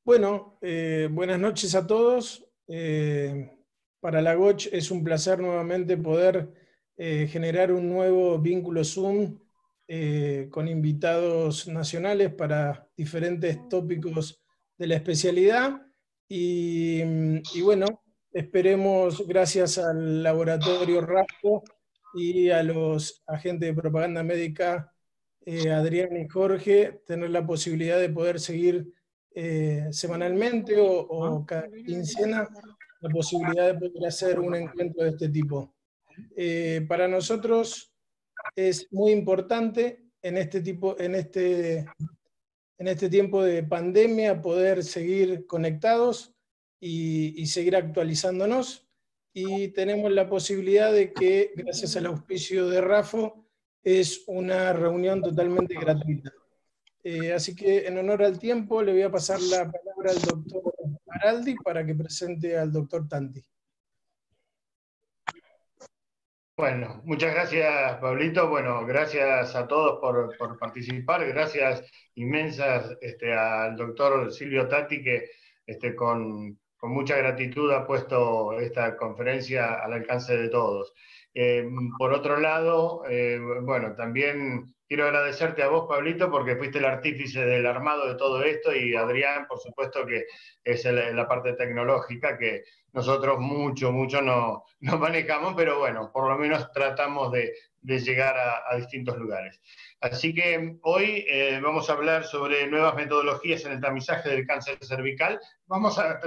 Bueno, buenas noches a todos. Para la GOCH es un placer nuevamente poder generar un nuevo vínculo Zoom con invitados nacionales para diferentes tópicos de la especialidad. Y bueno, esperemos, gracias al laboratorio RAFO y a los agentes de propaganda médica, Adrián y Jorge, tener la posibilidad de poder seguir semanalmente o cada quincena la posibilidad de poder hacer un encuentro de este tipo. Para nosotros es muy importante en este tiempo de pandemia poder seguir conectados y seguir actualizándonos. Y tenemos la posibilidad de que, gracias al auspicio de RAFO, es una reunión totalmente gratuita. Así que, en honor al tiempo, le voy a pasar la palabra al doctor Araldi para que presente al doctor Tanti. Bueno, muchas gracias, Pablito. Bueno, gracias a todos por participar. Gracias inmensas al doctor Silvio Tatti, que con mucha gratitud ha puesto esta conferencia al alcance de todos. Por otro lado, bueno, también quiero agradecerte a vos, Pablito, porque fuiste el artífice del armado de todo esto, y Adrián, por supuesto, que es la parte tecnológica, que nosotros mucho no manejamos, pero bueno, por lo menos tratamos de llegar a distintos lugares. Así que hoy vamos a hablar sobre nuevas metodologías en el tamizaje del cáncer cervical. Vamos a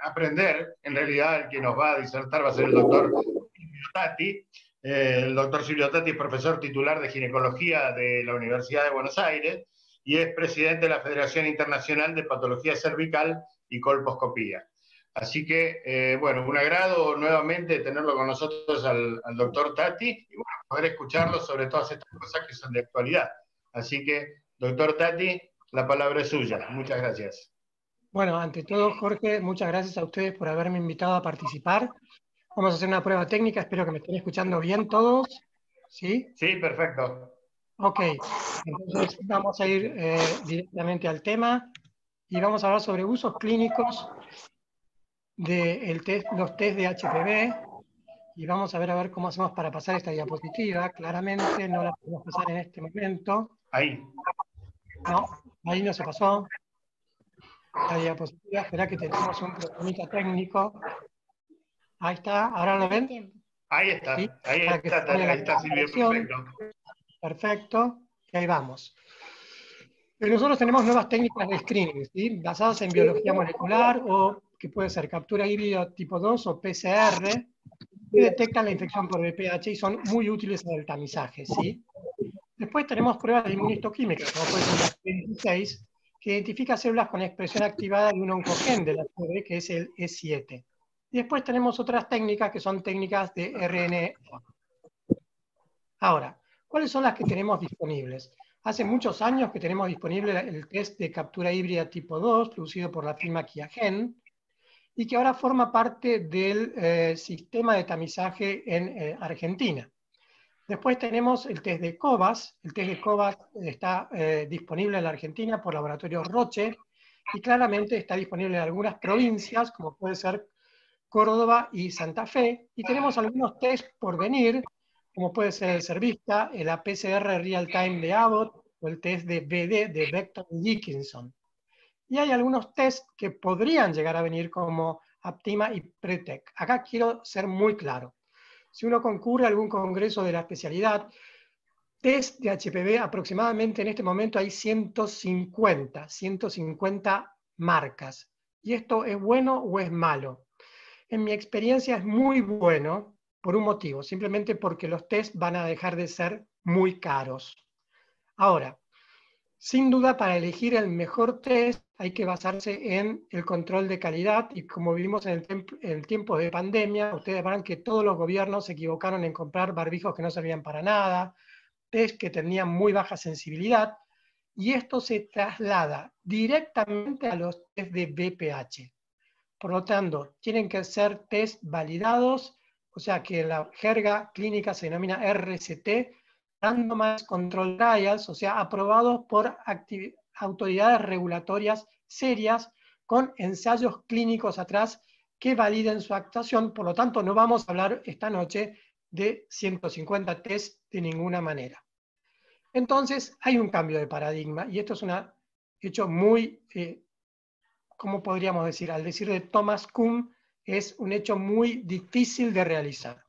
aprender, en realidad el que nos va a disertar va a ser el doctor Silvio Tatti. El doctor Silvio Tatti es profesor titular de ginecología de la Universidad de Buenos Aires y es presidente de la Federación Internacional de Patología Cervical y Colposcopía. Así que, bueno, un agrado nuevamente tenerlo con nosotros al doctor Tatti y bueno, poder escucharlo sobre todas estas cosas que son de actualidad. Así que, doctor Tatti, la palabra es suya. Muchas gracias. Bueno, ante todo, Jorge, muchas gracias a ustedes por haberme invitado a participar. Vamos a hacer una prueba técnica, espero que me estén escuchando bien todos. ¿Sí? Sí, perfecto. Ok, entonces vamos a ir directamente al tema y vamos a hablar sobre usos clínicos de los test de HPV, y vamos a ver cómo hacemos para pasar esta diapositiva. Claramente no la podemos pasar en este momento. Ahí. No, ahí no se pasó la diapositiva. Espera que tenemos un problemita técnico. Ahí está, ¿ahora lo ven? Ahí está, ¿Sí? ahí está Silvio, perfecto. Perfecto, y ahí vamos. Nosotros tenemos nuevas técnicas de screening, ¿sí? Basadas en biología molecular, o que puede ser captura híbrida tipo 2 o PCR, que detectan la infección por VPH y son muy útiles en el tamizaje, ¿sí? Después tenemos pruebas de inmunistoquímica, como puede ser la P16, que identifica células con expresión activada de un oncogen de la HPV, que es el E7. Y después tenemos otras técnicas que son técnicas de RNA. Ahora, ¿cuáles son las que tenemos disponibles? Hace muchos años que tenemos disponible el test de captura híbrida tipo 2, producido por la firma Qiagen, y que ahora forma parte del sistema de tamizaje en Argentina. Después tenemos el test de COVAS. El test de COVAS está disponible en la Argentina por Laboratorio Roche, y claramente está disponible en algunas provincias, como puede ser Córdoba y Santa Fe, y tenemos algunos test por venir, como puede ser el Cervista, el PCR Real Time de Abbott, o el test de BD de Becton Dickinson. Y hay algunos test que podrían llegar a venir, como Aptima y Pretec. Acá quiero ser muy claro. Si uno concurre a algún congreso de la especialidad, test de HPV aproximadamente en este momento hay 150 marcas. ¿Y esto es bueno o es malo? En mi experiencia es muy bueno por un motivo, simplemente porque los test van a dejar de ser muy caros. Ahora, sin duda, para elegir el mejor test hay que basarse en el control de calidad, y como vivimos en el tiempo de pandemia, ustedes verán que todos los gobiernos se equivocaron en comprar barbijos que no servían para nada, test que tenían muy baja sensibilidad, y esto se traslada directamente a los test de VPH. Por lo tanto, tienen que ser test validados, o sea que la jerga clínica se denomina RCT, Randomized Control Trials, o sea, aprobados por autoridades regulatorias serias, con ensayos clínicos atrás que validen su actuación. Por lo tanto, no vamos a hablar esta noche de 150 test de ninguna manera. Entonces, hay un cambio de paradigma, y esto es un hecho muy, ¿cómo podríamos decir? Al decir de Thomas Kuhn, es un hecho muy difícil de realizar.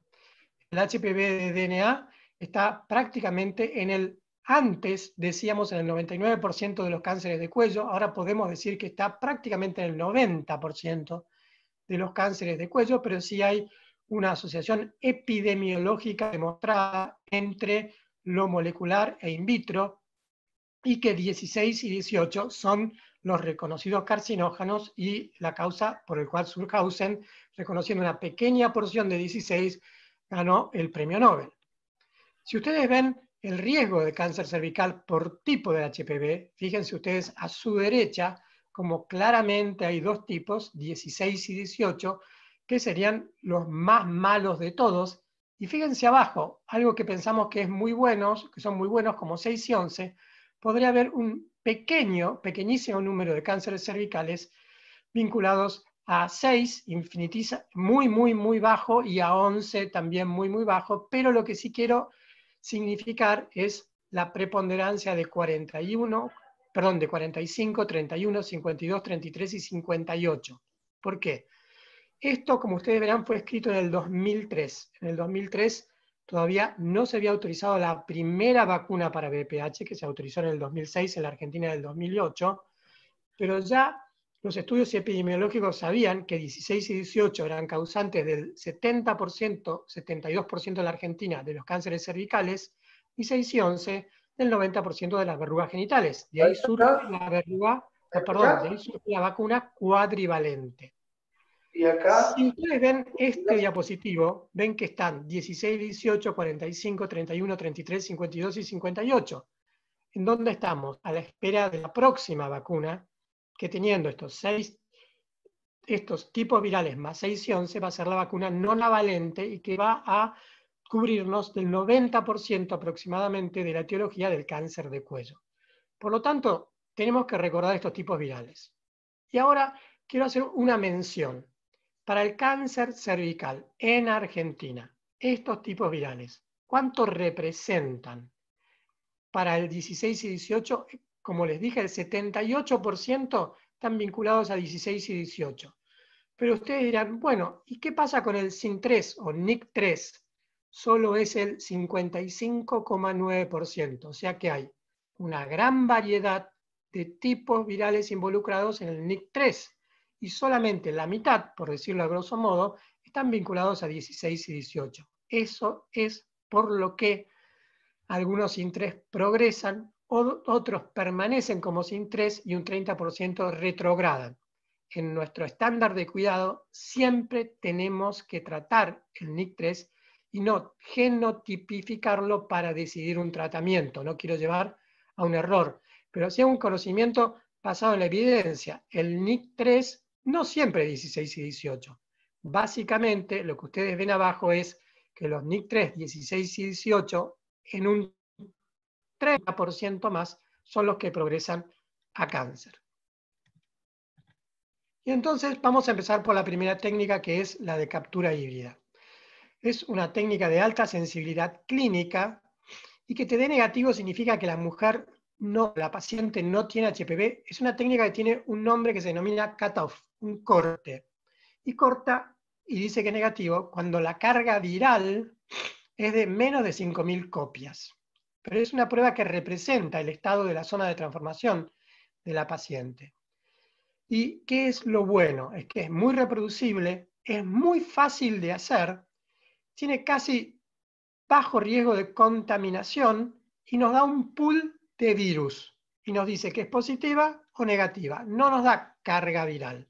El HPV de DNA está prácticamente en el, antes decíamos en el 99% de los cánceres de cuello, ahora podemos decir que está prácticamente en el 90% de los cánceres de cuello, pero sí hay una asociación epidemiológica demostrada entre lo molecular e in vitro, y que 16 y 18 son los reconocidos carcinógenos y la causa por el cual Surhausen, reconociendo una pequeña porción de 16, ganó el premio Nobel. Si ustedes ven el riesgo de cáncer cervical por tipo de HPV, fíjense ustedes a su derecha como claramente hay dos tipos, 16 y 18, que serían los más malos de todos. Y fíjense abajo, algo que pensamos que es muy buenos, que son muy buenos, como 6 y 11, podría haber un pequeñísimo número de cánceres cervicales vinculados a 6, muy bajo, y a 11 también muy bajo, pero lo que sí quiero significar es la preponderancia de 45, 31, 52, 33 y 58. ¿Por qué? Esto, como ustedes verán, fue escrito en el 2003. En el 2003 todavía no se había autorizado la primera vacuna para VPH, que se autorizó en el 2006, en la Argentina en el 2008, pero ya los estudios epidemiológicos sabían que 16 y 18 eran causantes del 70%, 72% en la Argentina de los cánceres cervicales, y 6 y 11 del 90% de las verrugas genitales. De ahí surge la verruga, de ahí surge la vacuna cuadrivalente. Y acá, si ustedes ven este diapositivo, ven que están 16, 18, 45, 31, 33, 52 y 58. ¿En dónde estamos? A la espera de la próxima vacuna, que teniendo estos tipos virales más 6 y 11 va a ser la vacuna nonavalente y que va a cubrirnos del 90% aproximadamente de la etiología del cáncer de cuello. Por lo tanto, tenemos que recordar estos tipos virales. Y ahora quiero hacer una mención. Para el cáncer cervical en Argentina, estos tipos virales, ¿cuánto representan? Para el 16 y 18, como les dije, el 78% están vinculados a 16 y 18. Pero ustedes dirán, bueno, ¿y qué pasa con el SIN3 o NIC3? Solo es el 55,9%, o sea que hay una gran variedad de tipos virales involucrados en el NIC3, y solamente la mitad, por decirlo a grosso modo, están vinculados a 16 y 18. Eso es por lo que algunos SIN3 progresan, otros permanecen como SIN3 y un 30% retrogradan. En nuestro estándar de cuidado siempre tenemos que tratar el NIC3 y no genotipificarlo para decidir un tratamiento. No quiero llevar a un error, pero sí a un conocimiento basado en la evidencia. El NIC3 no siempre es 16 y 18. Básicamente lo que ustedes ven abajo es que los NIC3, 16 y 18, en un 30% más son los que progresan a cáncer. Y entonces vamos a empezar por la primera técnica, que es la de captura híbrida. Es una técnica de alta sensibilidad clínica, y que te dé negativo significa que la paciente no tiene HPV. Es una técnica que tiene un nombre que se denomina cutoff, un corte. Y corta y dice que es negativo cuando la carga viral es de menos de 5.000 copias. Pero es una prueba que representa el estado de la zona de transformación de la paciente. ¿Y qué es lo bueno? Es que es muy reproducible, es muy fácil de hacer, tiene casi bajo riesgo de contaminación y nos da un pool de virus y nos dice que es positiva o negativa. No nos da carga viral.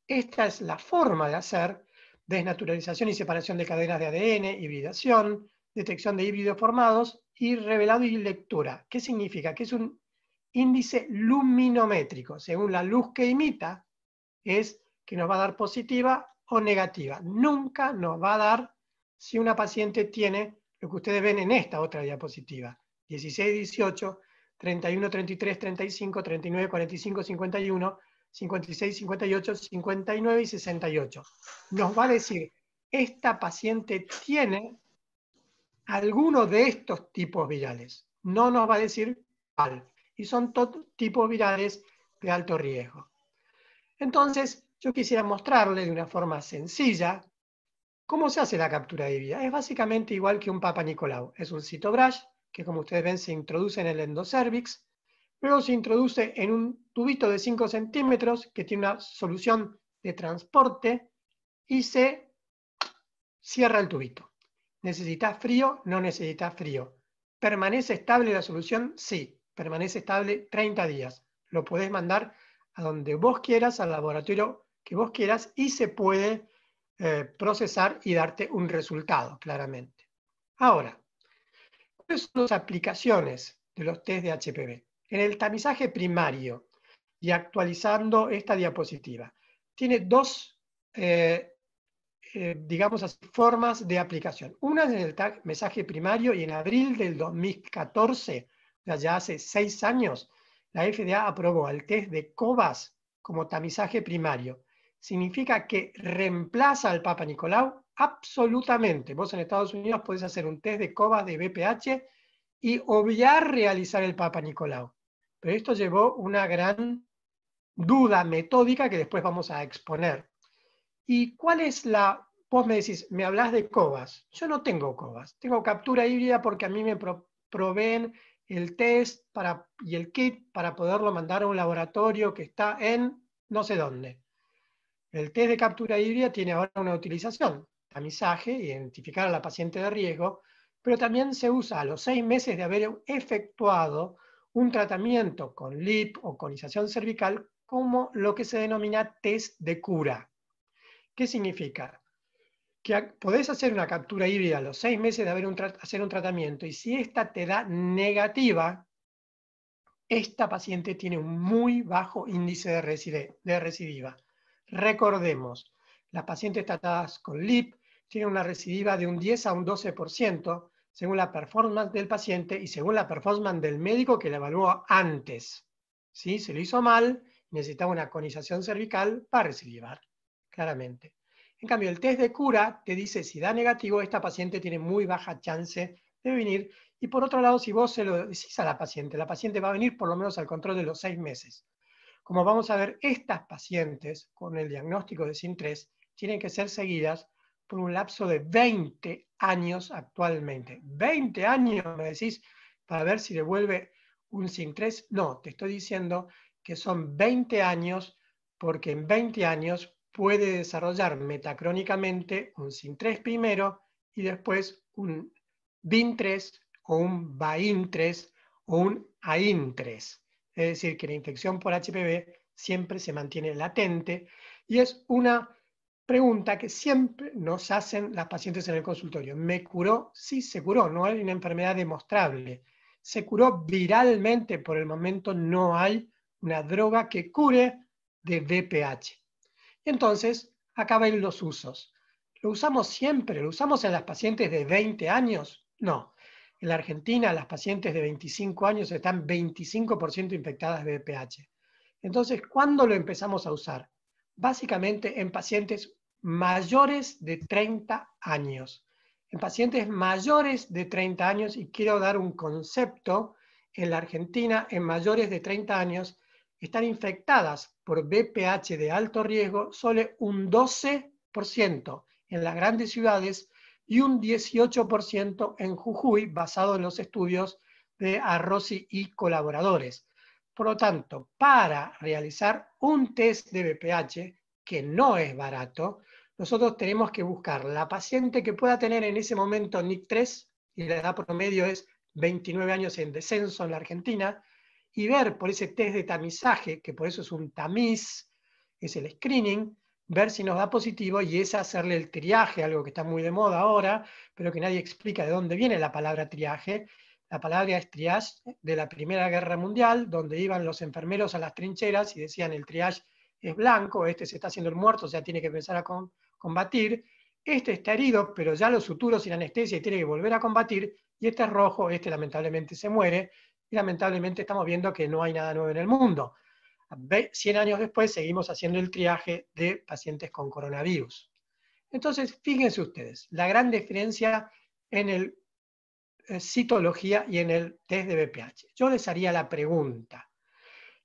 Esta es la forma de hacer desnaturalización y separación de cadenas de ADN, hibridación, detección de híbridos formados y revelado y lectura. ¿Qué significa? Que es un índice luminométrico. Según la luz que imita, es que nos va a dar positiva o negativa. Nunca nos va a dar si una paciente tiene lo que ustedes ven en esta otra diapositiva. 16, 18, 31, 33, 35, 39, 45, 51. 56, 58, 59 y 68. Nos va a decir, esta paciente tiene alguno de estos tipos virales. No nos va a decir cuál. Y son todos tipos virales de alto riesgo. Entonces, yo quisiera mostrarle de una forma sencilla cómo se hace la captura híbrida. Es básicamente igual que un Papa Nicolau. Es un cytobrush que, como ustedes ven, se introduce en el endocervix. Luego se introduce en un tubito de 5 centímetros que tiene una solución de transporte y se cierra el tubito. ¿Necesita frío? No necesita frío. ¿Permanece estable la solución? Sí, permanece estable 30 días. Lo podés mandar a donde vos quieras, al laboratorio que vos quieras, y se puede procesar y darte un resultado, claramente. Ahora, ¿cuáles son las aplicaciones de los test de HPV? En el tamizaje primario, y actualizando esta diapositiva, tiene dos digamos así, formas de aplicación. Una es en el tamizaje primario, y en abril del 2014, ya hace 6 años, la FDA aprobó el test de COVAS como tamizaje primario. Significa que reemplaza al Papa Nicolau absolutamente. Vos en Estados Unidos podés hacer un test de COVAS de VPH y obviar realizar el Papa Nicolau. Pero esto llevó una gran duda metódica que después vamos a exponer. ¿Y cuál es la...? Vos me decís, me hablás de COVAS. Yo no tengo COVAS. Tengo captura híbrida porque a mí me proveen el test y el kit para poderlo mandar a un laboratorio que está en no sé dónde. El test de captura híbrida tiene ahora una utilización, tamizaje, identificar a la paciente de riesgo, pero también se usa a los 6 meses de haber efectuado un tratamiento con LIP o conización cervical como lo que se denomina test de cura. ¿Qué significa? Que podés hacer una captura híbrida a los 6 meses de hacer un tratamiento, y si esta te da negativa, esta paciente tiene un muy bajo índice de recidiva. Recordemos, las pacientes tratadas con LIP tienen una recidiva de un 10 a un 12%, según la performance del paciente y según la performance del médico que la evaluó antes. ¿Sí? Se lo hizo mal, necesitaba una conización cervical para recidivar, claramente. En cambio, el test de cura te dice, si da negativo, esta paciente tiene muy baja chance de venir. Y por otro lado, si vos se lo decís a la paciente va a venir por lo menos al control de los 6 meses. Como vamos a ver, estas pacientes con el diagnóstico de SIN3 tienen que ser seguidas por un lapso de 20 años actualmente. 20 años, me decís, para ver si devuelve un SIN3. No, te estoy diciendo que son 20 años, porque en 20 años puede desarrollar metacrónicamente un SIN3 primero y después un BIN3 o un BAIN3 o un AIN3. Es decir, que la infección por HPV siempre se mantiene latente, y es una pregunta que siempre nos hacen las pacientes en el consultorio. ¿Me curó? Sí, se curó, no hay una enfermedad demostrable. Se curó viralmente, por el momento no hay una droga que cure de VPH. Entonces, acá ven los usos. ¿Lo usamos siempre? ¿Lo usamos en las pacientes de 20 años? No. En la Argentina, las pacientes de 25 años están 25% infectadas de VPH. Entonces, ¿cuándo lo empezamos a usar? Básicamente en pacientes mayores de 30 años. En pacientes mayores de 30 años, y quiero dar un concepto, en la Argentina, en mayores de 30 años, están infectadas por VPH de alto riesgo solo un 12% en las grandes ciudades y un 18% en Jujuy, basado en los estudios de Arrossi y colaboradores. Por lo tanto, para realizar un test de VPH, que no es barato, nosotros tenemos que buscar la paciente que pueda tener en ese momento NIC3, y la edad promedio es 29 años en descenso en la Argentina, y ver por ese test de tamizaje, que por eso es un tamiz, es el screening, ver si nos da positivo, y es hacerle el triaje, algo que está muy de moda ahora, pero que nadie explica de dónde viene la palabra triaje. La palabra es triage de la Primera Guerra Mundial, donde iban los enfermeros a las trincheras y decían, el triage es blanco, este se está haciendo el muerto, o sea, tiene que empezar a combatir, este está herido, pero ya los suturos sin anestesia y tiene que volver a combatir, y este es rojo, este lamentablemente se muere, y lamentablemente estamos viendo que no hay nada nuevo en el mundo. 100 años después seguimos haciendo el triaje de pacientes con coronavirus. Entonces, fíjense ustedes, la gran diferencia en el citología y en el test de BPH. Yo les haría la pregunta.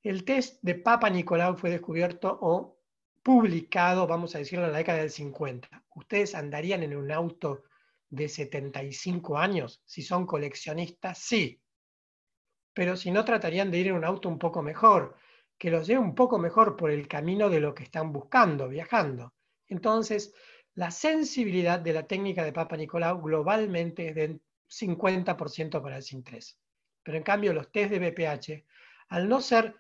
El test de Papa Nicolau fue descubierto o publicado, vamos a decirlo, en la década del 50. ¿Ustedes andarían en un auto de 75 años? Si son coleccionistas, sí. Pero si no, tratarían de ir en un auto un poco mejor, que los lleve un poco mejor por el camino de lo que están buscando, viajando. Entonces, la sensibilidad de la técnica de Papa Nicolau globalmente es del 50% para el SIN3. Pero en cambio, los test de BPH, al no ser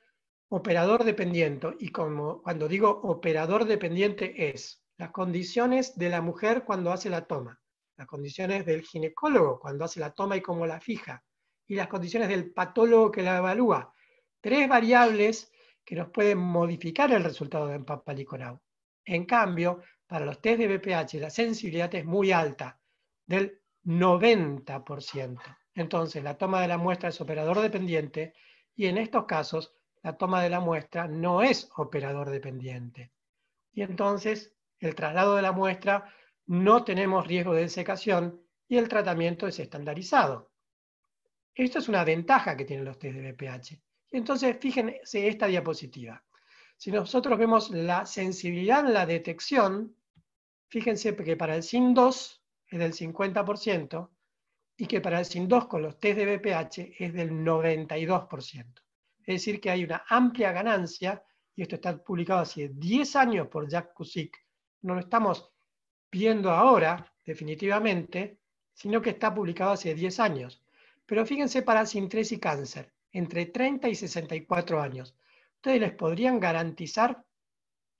operador dependiente, y como cuando digo operador dependiente es las condiciones de la mujer cuando hace la toma, las condiciones del ginecólogo cuando hace la toma y cómo la fija, y las condiciones del patólogo que la evalúa. 3 variables que nos pueden modificar el resultado de Papa Nicolau. En cambio, para los test de BPH la sensibilidad es muy alta, del 90%. Entonces, la toma de la muestra es operador dependiente y en estos casos la toma de la muestra no es operador dependiente. Y entonces, el traslado de la muestra no tenemos riesgo de desecación y el tratamiento es estandarizado. Esto es una ventaja que tienen los test de BPH. Y entonces, fíjense esta diapositiva. Si nosotros vemos la sensibilidad en la detección, fíjense que para el SIN2 es del 50% y que para el SIN2 con los test de BPH es del 92%. Es decir, que hay una amplia ganancia, y esto está publicado hace 10 años por Jack Cusick. No lo estamos viendo ahora, definitivamente, sino que está publicado hace 10 años. Pero fíjense para SIN3 y cáncer, entre 30 y 64 años. ¿Ustedes les podrían garantizar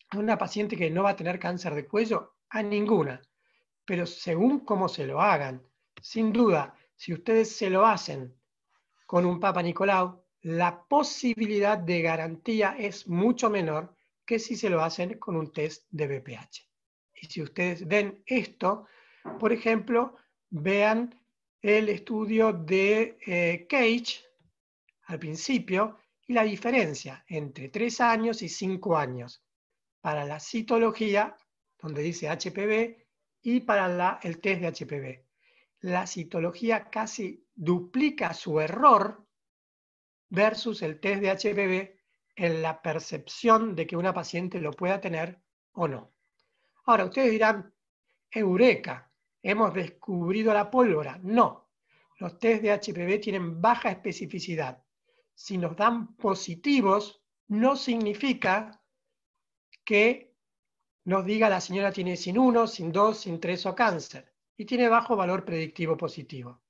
a una paciente que no va a tener cáncer de cuello? A ninguna. Pero según cómo se lo hagan, sin duda, si ustedes se lo hacen con un Papa Nicolau, la posibilidad de garantía es mucho menor que si se lo hacen con un test de BPH. Y si ustedes ven esto, por ejemplo, vean el estudio de Cage al principio y la diferencia entre 3 años y 5 años para la citología, donde dice HPV, y para el test de HPV. La citología casi duplica su error versus el test de HPV en la percepción de que una paciente lo pueda tener o no. Ahora, ustedes dirán, eureka, hemos descubrido la pólvora. No, los test de HPV tienen baja especificidad. Si nos dan positivos, no significa que nos diga la señora tiene SIN1, SIN2, SIN3 o cáncer, y tiene bajo valor predictivo positivo.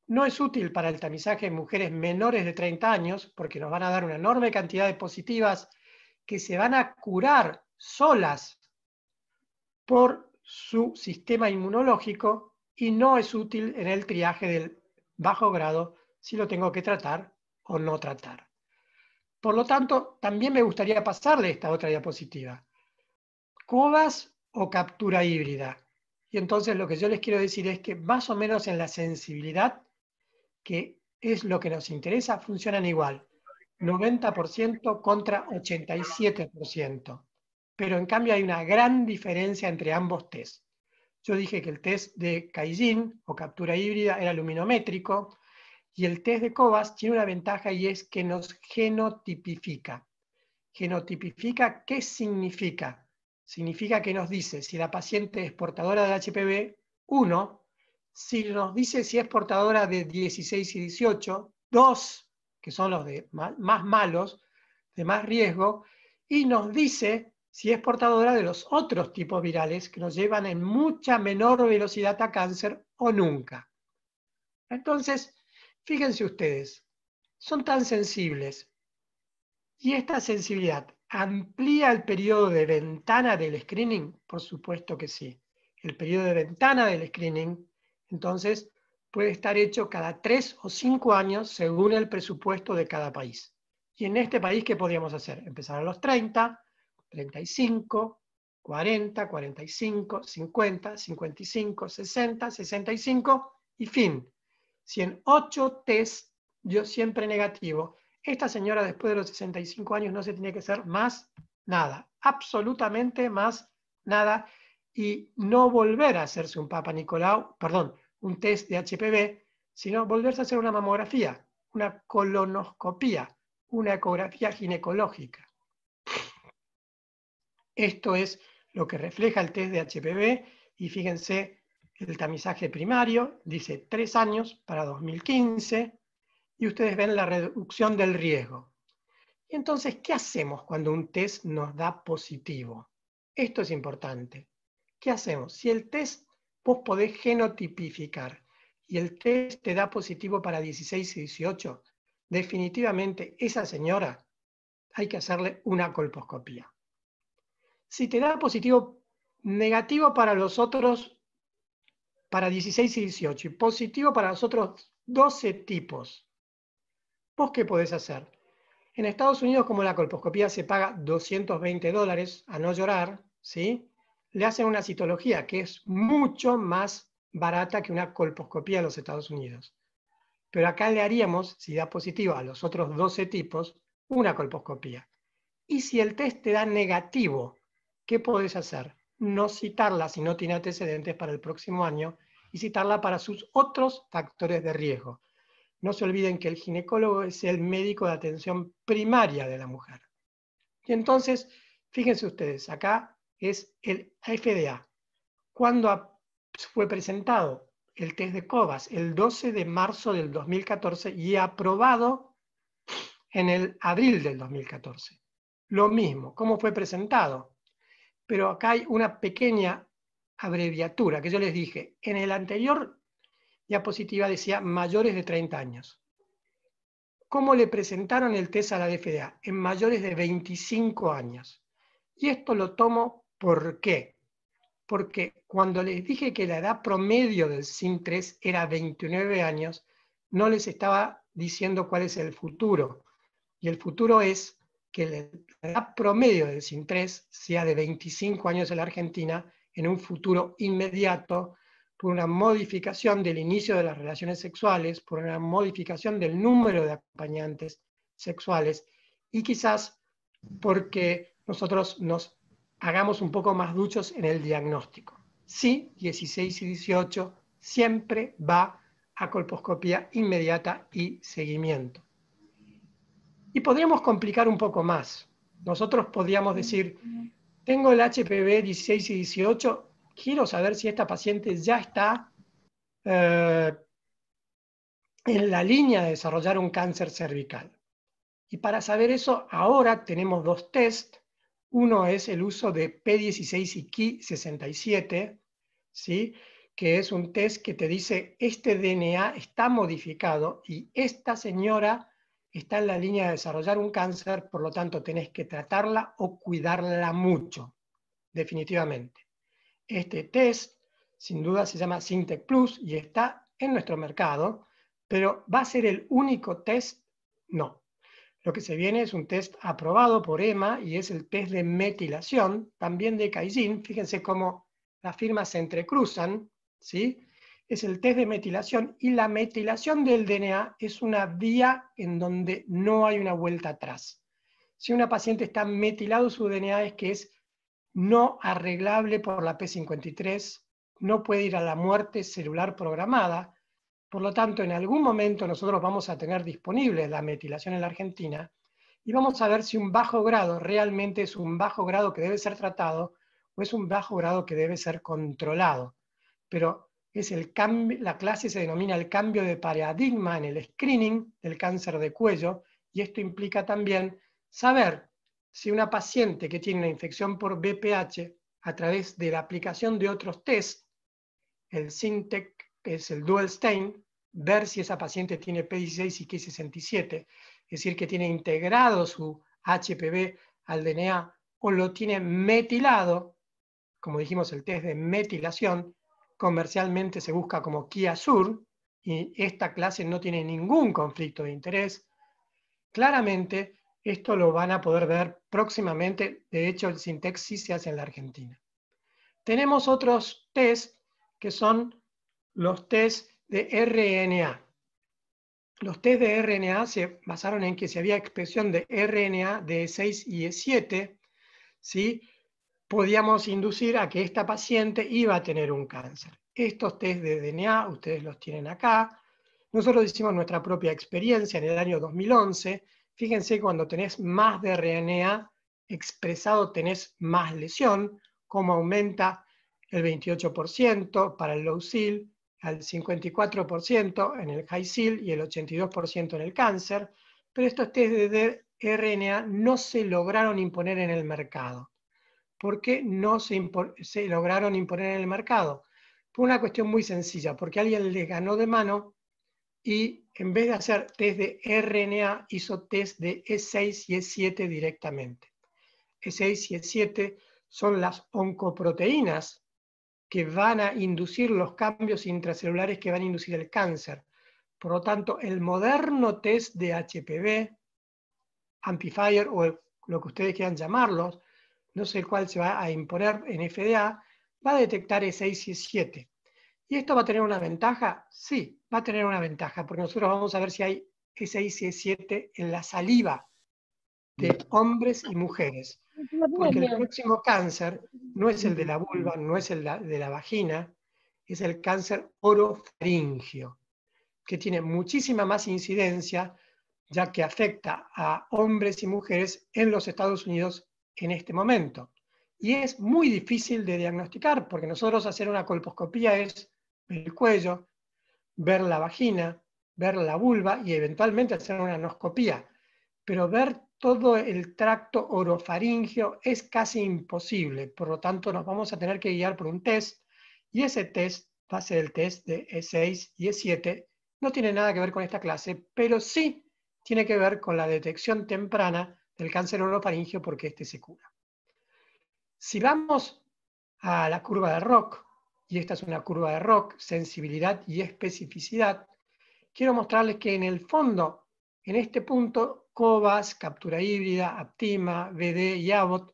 No es útil para el tamizaje en mujeres menores de 30 años porque nos van a dar una enorme cantidad de positivas que se van a curar solas por su sistema inmunológico y no es útil en el triaje del bajo grado si lo tengo que tratar o no tratar. Por lo tanto, también me gustaría pasarle esta otra diapositiva. ¿Cobas o captura híbrida? Y entonces lo que yo les quiero decir es que más o menos en la sensibilidad, que es lo que nos interesa, funcionan igual. 90% contra 87%. Pero en cambio hay una gran diferencia entre ambos tests. Yo dije que el test de Caillin o captura híbrida era luminométrico y el test de Cobas tiene una ventaja y es que nos genotipifica. ¿Genotipifica qué significa? Significa que nos dice si la paciente es portadora de HPV 1, si nos dice si es portadora de 16 y 18, 2, que son los de más malos, de más riesgo, y nos dice si es portadora de los otros tipos virales que nos llevan en mucha menor velocidad a cáncer o nunca. Entonces, fíjense ustedes, son tan sensibles. ¿Y esta sensibilidad amplía el periodo de ventana del screening? Por supuesto que sí. El periodo de ventana del screening, entonces, puede estar hecho cada 3 o 5 años según el presupuesto de cada país. Y en este país, ¿qué podríamos hacer? Empezar a los 30, 35, 40, 45, 50, 55, 60, 65 y fin. Si en 8 test yo siempre negativo, esta señora después de los 65 años no se tiene que hacer más nada, absolutamente más nada, y no volver a hacerse un Papa Nicolau, perdón, un test de HPV, sino volverse a hacer una mamografía, una colonoscopía, una ecografía ginecológica. Esto es lo que refleja el test de HPV, y fíjense, el tamizaje primario dice 3 años para 2015, y ustedes ven la reducción del riesgo. Y entonces, ¿qué hacemos cuando un test nos da positivo? Esto es importante. ¿Qué hacemos? Si el test vos podés genotipificar y el test te da positivo para 16 y 18, definitivamente esa señora hay que hacerle una colposcopía. Si te da positivo negativo para los otros, para 16 y 18, y positivo para los otros 12 tipos, ¿vos qué podés hacer? En Estados Unidos, como la colposcopía se paga $220, a no llorar, ¿sí? Le hacen una citología que es mucho más barata que una colposcopía en los Estados Unidos. Pero acá le haríamos, si da positivo a los otros 12 tipos, una colposcopía. Y si el test te da negativo, ¿qué podés hacer? No citarla si no tiene antecedentes para el próximo año y citarla para sus otros factores de riesgo. No se olviden que el ginecólogo es el médico de atención primaria de la mujer. Y entonces, fíjense ustedes, acá es el FDA. ¿Cuándo fue presentado el test de Covas? El 12 de marzo del 2014 y aprobado en el abril del 2014. Lo mismo, ¿cómo fue presentado? Pero acá hay una pequeña abreviatura que yo les dije. En el anterior diapositiva decía mayores de 30 años. ¿Cómo le presentaron el test a la FDA? En mayores de 25 años. Y esto lo tomo ¿por qué? Porque cuando les dije que la edad promedio del SIN3 era 29 años, no les estaba diciendo cuál es el futuro. Y el futuro es que la edad promedio del SIN3 sea de 25 años en la Argentina en un futuro inmediato, por una modificación del inicio de las relaciones sexuales, por una modificación del número de acompañantes sexuales, y quizás porque nosotros nos hagamos un poco más duchos en el diagnóstico. Sí, 16 y 18 siempre va a colposcopía inmediata y seguimiento. Y podríamos complicar un poco más. Nosotros podríamos decir, tengo el HPV 16 y 18, quiero saber si esta paciente ya está en la línea de desarrollar un cáncer cervical. Y para saber eso, ahora tenemos 2 test. Uno es el uso de P16 y Ki67, ¿sí? Que es un test que te dice, este DNA está modificado y esta señora está en la línea de desarrollar un cáncer, por lo tanto tenés que tratarla o cuidarla mucho, definitivamente. Este test, sin duda, se llama Sintec Plus y está en nuestro mercado, pero ¿va a ser el único test? No. Lo que se viene es un test aprobado por EMA y es el test de metilación, también de Caillin. Fíjense cómo las firmas se entrecruzan, ¿sí? Es el test de metilación, y la metilación del DNA es una vía en donde no hay una vuelta atrás. Si una paciente está metilado su DNA es que es no arreglable por la P53, no puede ir a la muerte celular programada. Por lo tanto, en algún momento nosotros vamos a tener disponible la metilación en la Argentina y vamos a ver si un bajo grado realmente es un bajo grado que debe ser tratado o es un bajo grado que debe ser controlado. Pero es el cambio, la clase se denomina el cambio de paradigma en el screening del cáncer de cuello, y esto implica también saber si una paciente que tiene una infección por BPH, a través de la aplicación de otros test, el Sintec, que es el Dual Stain, ver si esa paciente tiene P16 y Ki67, es decir, que tiene integrado su HPV al DNA o lo tiene metilado, como dijimos, el test de metilación, comercialmente se busca como Kiasur, y esta clase no tiene ningún conflicto de interés. Claramente, esto lo van a poder ver próximamente. De hecho, el Sintec sí se hace en la Argentina. Tenemos otros test que son los test de RNA. los test de RNA se basaron en que si había expresión de RNA de E6 y E7, ¿sí?, podíamos inducir a que esta paciente iba a tener un cáncer. Estos test de DNA, ustedes los tienen acá. Nosotros hicimos nuestra propia experiencia en el año 2011. Fíjense, cuando tenés más de RNA expresado, tenés más lesión, como aumenta el 28% para el low SIL, al 54% en el high SIL y el 82% en el cáncer. Pero estos test de RNA no se lograron imponer en el mercado. ¿Por qué no se lograron imponer en el mercado? Por una cuestión muy sencilla, porque alguien les ganó de mano y en vez de hacer test de RNA, hizo test de E6 y E7 directamente. E6 y E7 son las oncoproteínas que van a inducir los cambios intracelulares que van a inducir el cáncer. Por lo tanto, el moderno test de HPV, amplifier o lo que ustedes quieran llamarlos, no sé cuál se va a imponer en FDA, va a detectar E6 y E7. ¿Y esto va a tener una ventaja? Sí, va a tener una ventaja, porque nosotros vamos a ver si hay E6 y E7 en la saliva de hombres y mujeres. Porque el próximo cáncer no es el de la vulva, no es el de la vagina, es el cáncer orofaringio, que tiene muchísima más incidencia, ya que afecta a hombres y mujeres en los Estados Unidos en este momento. Y es muy difícil de diagnosticar, porque nosotros hacer una colposcopía es ver el cuello, ver la vagina, ver la vulva y eventualmente hacer una anoscopía. Pero ver todo el tracto orofaringio es casi imposible, por lo tanto nos vamos a tener que guiar por un test, y ese test va a ser el test de E6 y E7. No tiene nada que ver con esta clase, pero sí tiene que ver con la detección temprana del cáncer orofaringio, porque este se cura. Si vamos a la curva de ROC, y esta es una curva de ROC, sensibilidad y especificidad, quiero mostrarles que en el fondo, en este punto, COVAS, captura híbrida, Aptima, BD y Abbott,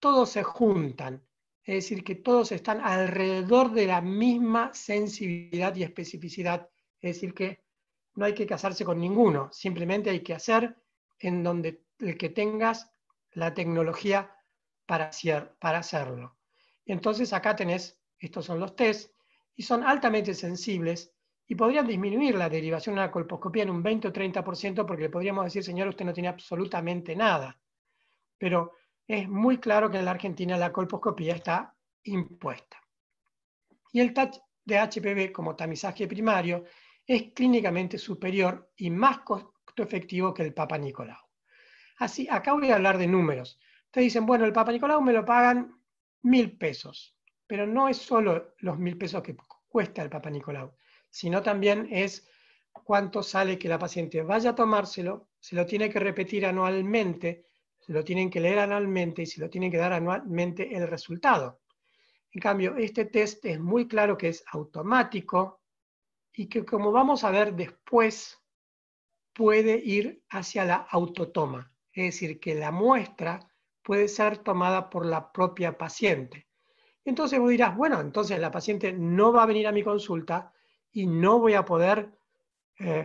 todos se juntan. Es decir, que todos están alrededor de la misma sensibilidad y especificidad. Es decir, que no hay que casarse con ninguno, simplemente hay que hacer en donde el que tengas la tecnología para hacerlo. Entonces acá tenés, estos son los test, y son altamente sensibles, y podrían disminuir la derivación a la colposcopía en un 20 o 30%, porque le podríamos decir, señor, usted no tiene absolutamente nada. Pero es muy claro que en la Argentina la colposcopía está impuesta. Y el TAC de HPV como tamizaje primario es clínicamente superior y más costo efectivo que el Papa Nicolau. Así, acá voy a hablar de números. Ustedes dicen, bueno, el Papa Nicolau me lo pagan 1.000 pesos, pero no es solo los 1.000 pesos que cuesta el Papa Nicolau, sino también es cuánto sale que la paciente vaya a tomárselo, se lo tiene que repetir anualmente, se lo tienen que leer anualmente y se lo tienen que dar anualmente el resultado. En cambio, este test es muy claro que es automático y que, como vamos a ver después, puede ir hacia la autotoma. Es decir, que la muestra puede ser tomada por la propia paciente. Entonces vos dirás, bueno, entonces la paciente no va a venir a mi consulta y no voy a poder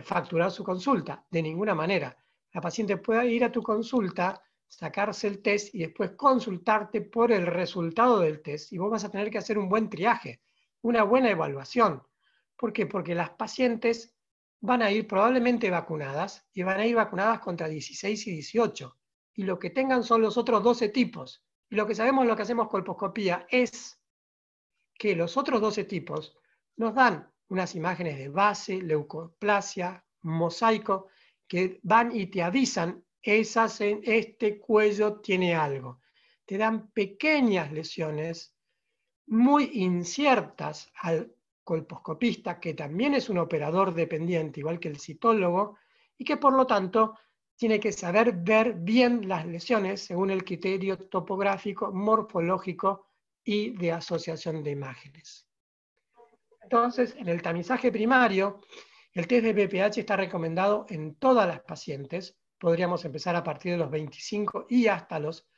facturar su consulta, de ninguna manera. La paciente puede ir a tu consulta, sacarse el test y después consultarte por el resultado del test, y vos vas a tener que hacer un buen triaje, una buena evaluación. ¿Por qué? Porque las pacientes van a ir probablemente vacunadas, y van a ir vacunadas contra 16 y 18, y lo que tengan son los otros 12 tipos. Y lo que sabemos, lo que hacemos colposcopía, es que los otros 12 tipos nos dan unas imágenes de base, leucoplasia, mosaico, que van y te avisan, este cuello tiene algo. Te dan pequeñas lesiones muy inciertas al colposcopista, que también es un operador dependiente, igual que el citólogo, y que por lo tanto tiene que saber ver bien las lesiones según el criterio topográfico, morfológico y de asociación de imágenes. Entonces, en el tamizaje primario, el test de BPH está recomendado en todas las pacientes. Podríamos empezar a partir de los 25 y hasta los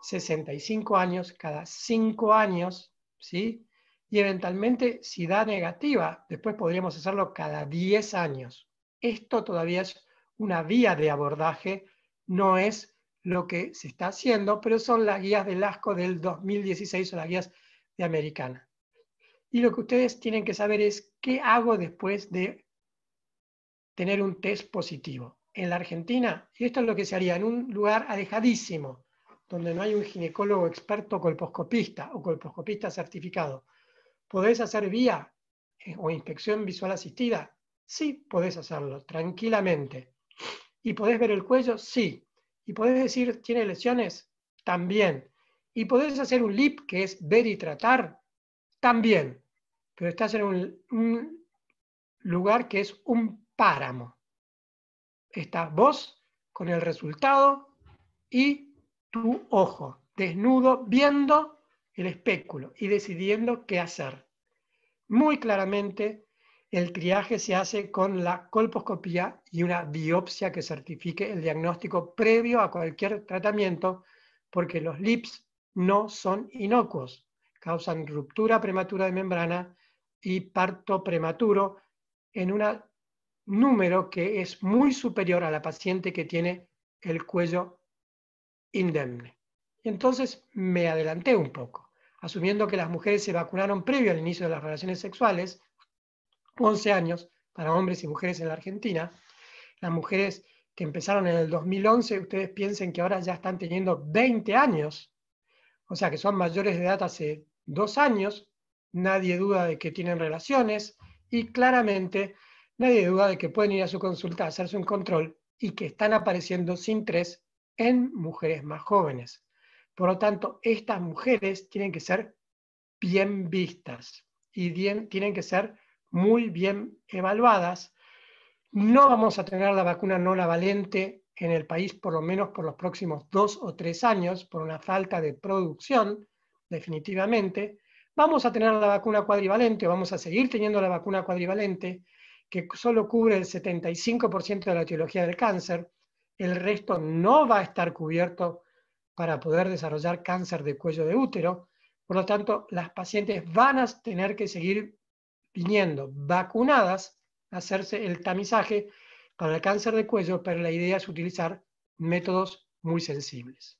65 años, cada 5 años, ¿sí? Y eventualmente, si da negativa, después podríamos hacerlo cada 10 años. esto todavía es una vía de abordaje, no es lo que se está haciendo, pero son las guías del ASCO del 2016 o las guías de Americana. Y lo que ustedes tienen que saber es qué hago después de tener un test positivo. En la Argentina, y esto es lo que se haría en un lugar alejadísimo, donde no hay un ginecólogo experto colposcopista o colposcopista certificado, ¿podés hacer vía o inspección visual asistida? Sí, podés hacerlo, tranquilamente. ¿Y podés ver el cuello? Sí. ¿Y podés decir, ¿tiene lesiones? También. ¿Y podés hacer un LIP, que es ver y tratar? También. Pero estás en un lugar que es un páramo. Estás vos con el resultado y tu ojo desnudo viendo el espéculo y decidiendo qué hacer. Muy claramente, el triaje se hace con la colposcopía y una biopsia que certifique el diagnóstico previo a cualquier tratamiento, porque los LIPS no son inocuos, causan ruptura prematura de membrana y parto prematuro en un número que es muy superior a la paciente que tiene el cuello indemne. Entonces me adelanté un poco, asumiendo que las mujeres se vacunaron previo al inicio de las relaciones sexuales, 11 años para hombres y mujeres en la Argentina. Las mujeres que empezaron en el 2011, ustedes piensen que ahora ya están teniendo 20 años, o sea que son mayores de edad hace 2 años, nadie duda de que tienen relaciones y claramente nadie duda de que pueden ir a su consulta a hacerse un control y que están apareciendo SIN3 en mujeres más jóvenes. Por lo tanto, estas mujeres tienen que ser bien vistas y tienen que ser muy bien evaluadas. No vamos a tener la vacuna no valente en el país por lo menos por los próximos 2 o 3 años por una falta de producción, definitivamente. Vamos a tener la vacuna cuadrivalente, o vamos a seguir teniendo la vacuna cuadrivalente, que solo cubre el 75% de la etiología del cáncer. El resto no va a estar cubierto para poder desarrollar cáncer de cuello de útero. Por lo tanto, las pacientes van a tener que seguir viniendo vacunadas a hacerse el tamizaje para el cáncer de cuello, pero la idea es utilizar métodos muy sensibles.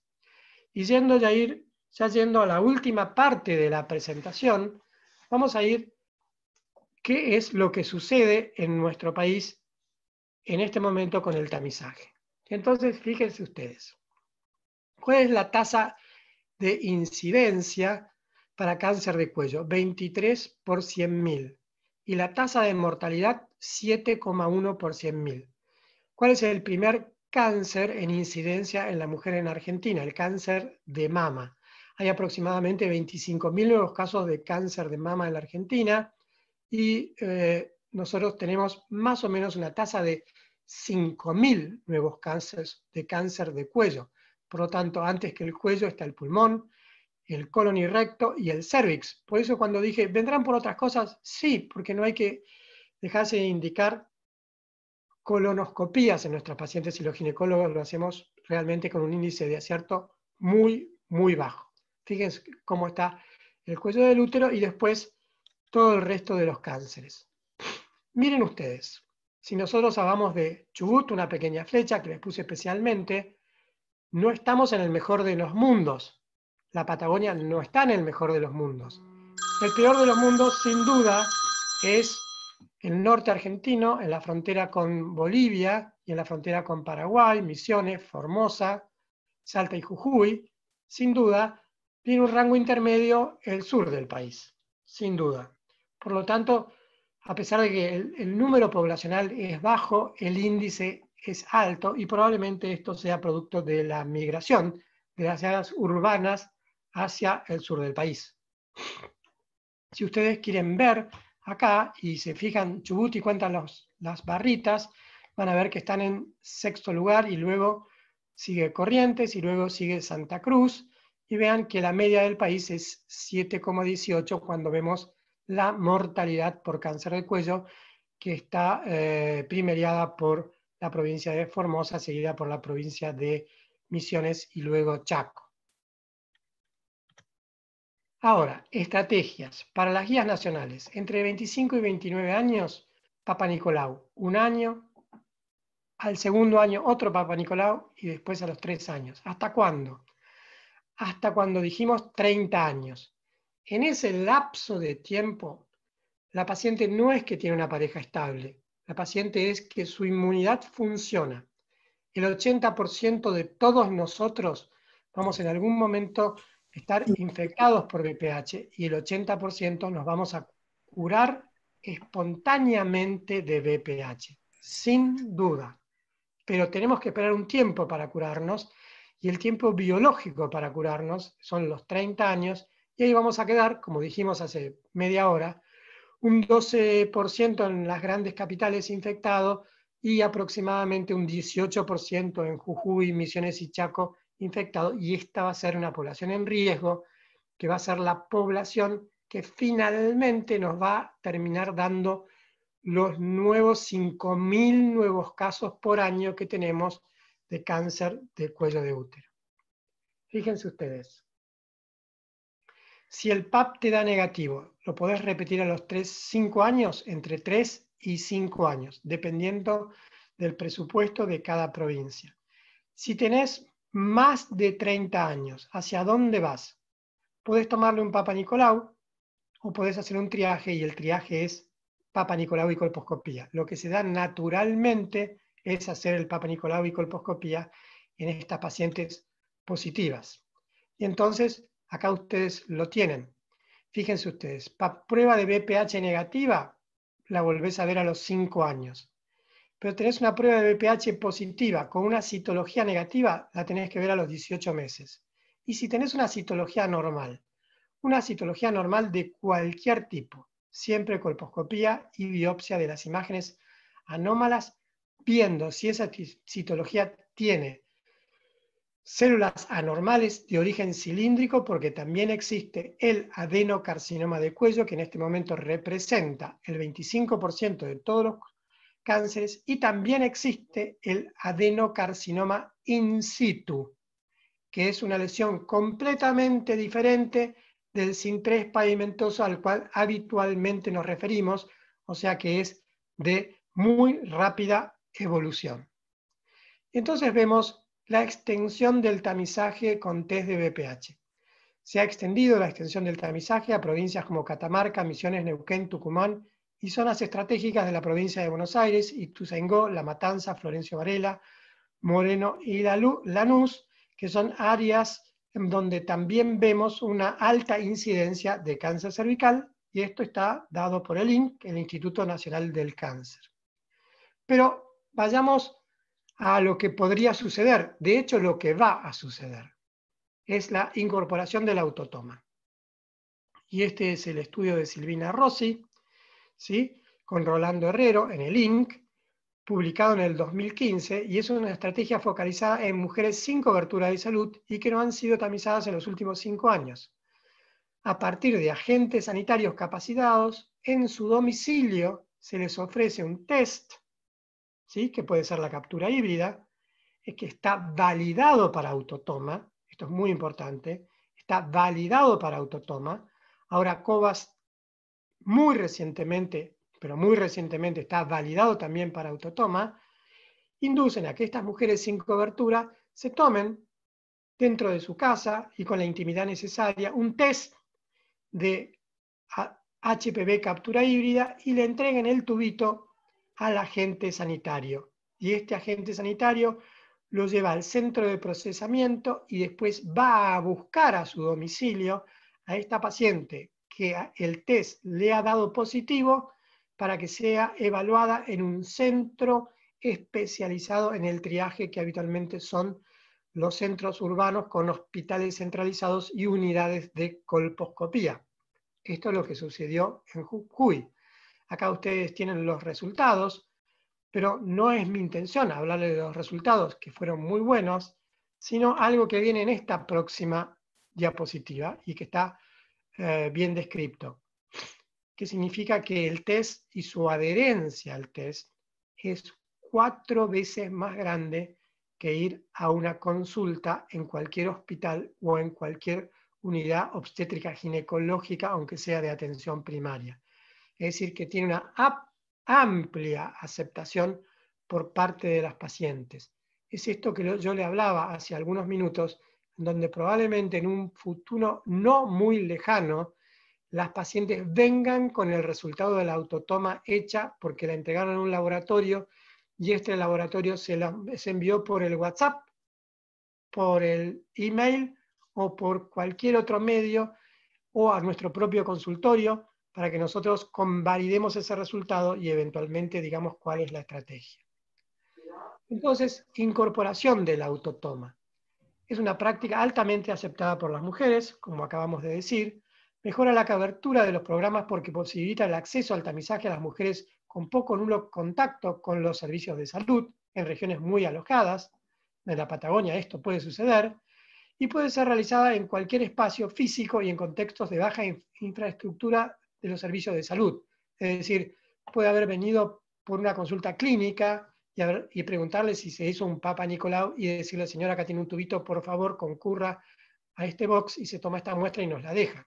Y yendo a la última parte de la presentación, vamos a ir qué es lo que sucede en nuestro país en este momento con el tamizaje. Entonces, fíjense ustedes, ¿cuál es la tasa de incidencia para cáncer de cuello? 23 por 100.000. Y la tasa de mortalidad, 7,1 por 100.000. ¿Cuál es el primer cáncer en incidencia en la mujer en Argentina? El cáncer de mama. Hay aproximadamente 25.000 nuevos casos de cáncer de mama en la Argentina y nosotros tenemos más o menos una tasa de 5.000 nuevos casos de cáncer de cuello. Por lo tanto, antes que el cuello está el pulmón, el colon y recto y el cervix. Por eso cuando dije, ¿vendrán por otras cosas? Sí, porque no hay que dejarse de indicar colonoscopías en nuestros pacientes y los ginecólogos lo hacemos realmente con un índice de acierto muy, muy bajo. Fíjense cómo está el cuello del útero y después todo el resto de los cánceres. Miren ustedes, si nosotros hablamos de Chubut, una pequeña flecha que les puse especialmente, no estamos en el mejor de los mundos. La Patagonia no está en el mejor de los mundos. El peor de los mundos, sin duda, es el norte argentino, en la frontera con Bolivia y en la frontera con Paraguay, Misiones, Formosa, Salta y Jujuy. Sin duda, tiene un rango intermedio el sur del país, sin duda. Por lo tanto, a pesar de que el número poblacional es bajo, el índice es alto y probablemente esto sea producto de la migración de las áreas urbanas hacia el sur del país. Si ustedes quieren ver acá y se fijan Chubut y cuentan las barritas, van a ver que están en 6º lugar y luego sigue Corrientes y luego sigue Santa Cruz y vean que la media del país es 7,18 cuando vemos la mortalidad por cáncer de cuello que está primeriada por la provincia de Formosa, seguida por la provincia de Misiones y luego Chaco. Ahora, estrategias para las guías nacionales. Entre 25 y 29 años, Papa Nicolau, 1 año, al segundo año otro Papa Nicolau y después a los 3 años. ¿Hasta cuándo? Hasta cuando dijimos 30 años. En ese lapso de tiempo, la paciente no es que tiene una pareja estable, la paciente es que su inmunidad funciona. El 80% de todos nosotros vamos en algún momento a estar infectados por VPH y el 80% nos vamos a curar espontáneamente de VPH, sin duda. Pero tenemos que esperar un tiempo para curarnos y el tiempo biológico para curarnos son los 30 años y ahí vamos a quedar, como dijimos hace media hora, un 12% en las grandes capitales infectado y aproximadamente un 18% en Jujuy, Misiones y Chaco infectado, y esta va a ser una población en riesgo, que va a ser la población que finalmente nos va a terminar dando los nuevos 5.000 nuevos casos por año que tenemos de cáncer de cuello de útero. Fíjense ustedes. Si el PAP te da negativo, lo podés repetir a los 5 años, entre 3 y 5 años, dependiendo del presupuesto de cada provincia. Si tenés más de 30 años, ¿hacia dónde vas? Podés tomarle un Papa Nicolau o podés hacer un triaje y el triaje es Papa Nicolau y colposcopía. Lo que se da naturalmente es hacer el Papa Nicolau y colposcopía en estas pacientes positivas. Y entonces, acá ustedes lo tienen. Fíjense ustedes, prueba de VPH negativa, la volvés a ver a los 5 años. Pero tenés una prueba de VPH positiva con una citología negativa, la tenés que ver a los 18 meses. Y si tenés una citología normal de cualquier tipo, siempre colposcopía y biopsia de las imágenes anómalas, viendo si esa citología tiene células anormales de origen cilíndrico, porque también existe el adenocarcinoma de cuello, que en este momento representa el 25% de todos los cánceres, y también existe el adenocarcinoma in situ, que es una lesión completamente diferente del CIN3 pavimentoso al cual habitualmente nos referimos, o sea que es de muy rápida evolución. Entonces vemos la extensión del tamizaje con test de VPH. Se ha extendido la extensión del tamizaje a provincias como Catamarca, Misiones, Neuquén, Tucumán y zonas estratégicas de la provincia de Buenos Aires, Ituzaingó, La Matanza, Florencio Varela, Moreno y Lanús, que son áreas en donde también vemos una alta incidencia de cáncer cervical, y esto está dado por el INC, el Instituto Nacional del Cáncer. Pero vayamos a lo que podría suceder. De hecho, lo que va a suceder es la incorporación del autotoma. Y este es el estudio de Silvina Rossi, ¿sí?, con Rolando Herrero en el INC, publicado en el 2015, y es una estrategia focalizada en mujeres sin cobertura de salud y que no han sido tamizadas en los últimos 5 años. A partir de agentes sanitarios capacitados, en su domicilio se les ofrece un test, ¿sí?, que puede ser la captura híbrida, que está validado para autotoma. Esto es muy importante, está validado para autotoma. Ahora COVAX muy recientemente está validado también para autotoma, inducen a que estas mujeres sin cobertura se tomen dentro de su casa y con la intimidad necesaria un test de HPV captura híbrida y le entreguen el tubito al agente sanitario. Y este agente sanitario lo lleva al centro de procesamiento y después va a buscar a su domicilio a esta paciente que el test le ha dado positivo para que sea evaluada en un centro especializado en el triaje, que habitualmente son los centros urbanos con hospitales centralizados y unidades de colposcopía. Esto es lo que sucedió en Jujuy. Acá ustedes tienen los resultados, pero no es mi intención hablarles de los resultados, que fueron muy buenos, sino algo que viene en esta próxima diapositiva y que está bien descrito, que significa que el test y su adherencia al test es 4 veces más grande que ir a una consulta en cualquier hospital o en cualquier unidad obstétrica ginecológica, aunque sea de atención primaria. Es decir, que tiene una amplia aceptación por parte de las pacientes. Es esto que yo le hablaba hace algunos minutos, donde probablemente en un futuro no muy lejano, las pacientes vengan con el resultado de la autotoma hecha porque la entregaron en un laboratorio y este laboratorio se envió por el WhatsApp, por el email o por cualquier otro medio o a nuestro propio consultorio para que nosotros convalidemos ese resultado y eventualmente digamos cuál es la estrategia. Entonces, incorporación de la autotoma. Es una práctica altamente aceptada por las mujeres, como acabamos de decir. Mejora la cobertura de los programas porque posibilita el acceso al tamizaje a las mujeres con poco o nulo contacto con los servicios de salud en regiones muy alojadas. En la Patagonia esto puede suceder. Y puede ser realizada en cualquier espacio físico y en contextos de baja infraestructura de los servicios de salud. Es decir, puede haber venido por una consulta clínica y preguntarle si se hizo un Papa Nicolau y decirle, señora, acá tiene un tubito, por favor, concurra a este box y se toma esta muestra y nos la deja.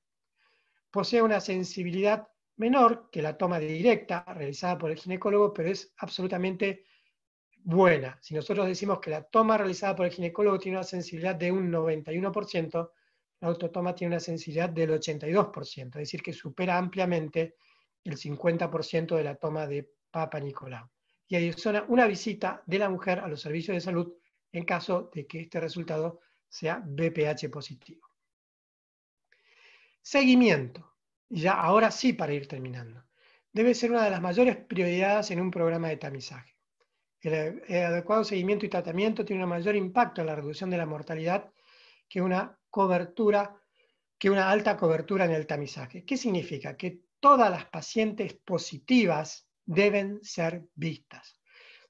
Posee una sensibilidad menor que la toma directa realizada por el ginecólogo, pero es absolutamente buena. Si nosotros decimos que la toma realizada por el ginecólogo tiene una sensibilidad de un 91%, la autotoma tiene una sensibilidad del 82%, es decir, que supera ampliamente el 50% de la toma de Papa Nicolau. Y adiciona una visita de la mujer a los servicios de salud en caso de que este resultado sea BPH positivo. Seguimiento. Ya ahora sí, para ir terminando. Debe ser una de las mayores prioridades en un programa de tamizaje. El adecuado seguimiento y tratamiento tiene un mayor impacto en la reducción de la mortalidad que una alta cobertura en el tamizaje. ¿Qué significa? Que todas las pacientes positivas deben ser vistas.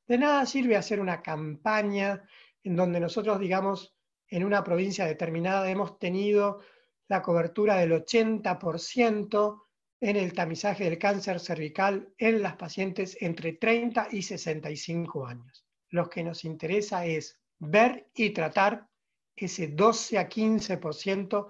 De nada sirve hacer una campaña en donde nosotros, digamos, en una provincia determinada hemos tenido la cobertura del 80% en el tamizaje del cáncer cervical en las pacientes entre 30 y 65 años. Lo que nos interesa es ver y tratar ese 12 a 15%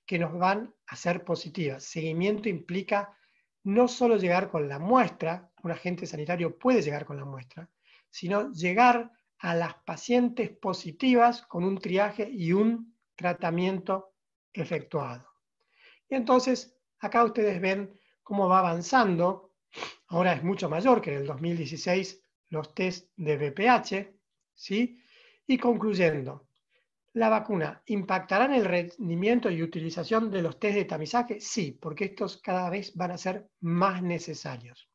que nos van a ser positivas. Seguimiento implica no solo llegar con la muestra, un agente sanitario puede llegar con la muestra, sino llegar a las pacientes positivas con un triaje y un tratamiento efectuado. Y entonces, acá ustedes ven cómo va avanzando. Ahora es mucho mayor que en el 2016 los test de BPH, ¿sí? Y concluyendo, ¿la vacuna impactará en el rendimiento y utilización de los test de tamizaje? Sí, porque estos cada vez van a ser más necesarios.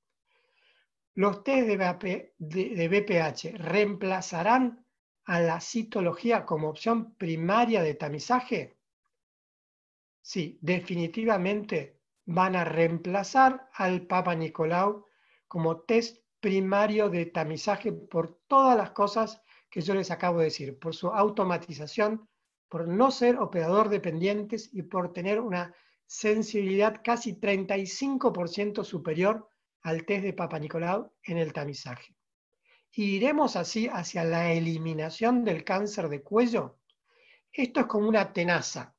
¿Los test de BPH reemplazarán a la citología como opción primaria de tamizaje? Sí, definitivamente van a reemplazar al Papa Nicolau como test primario de tamizaje por todas las cosas que yo les acabo de decir, por su automatización, por no ser operador dependientes y por tener una sensibilidad casi 35% superior al test de Papa Nicolau en el tamizaje. ¿Y iremos así hacia la eliminación del cáncer de cuello? Esto es como una tenaza.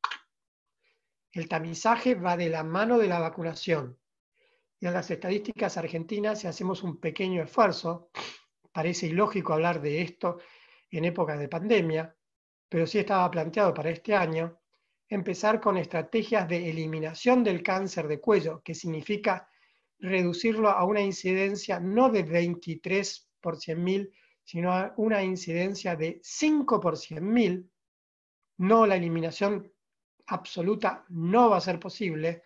El tamizaje va de la mano de la vacunación. Y en las estadísticas argentinas, si hacemos un pequeño esfuerzo, parece ilógico hablar de esto en épocas de pandemia, pero sí estaba planteado para este año, empezar con estrategias de eliminación del cáncer de cuello, que significa reducirlo a una incidencia no de 23 por 100.000, sino a una incidencia de 5 por 100.000, no la eliminación absoluta no va a ser posible,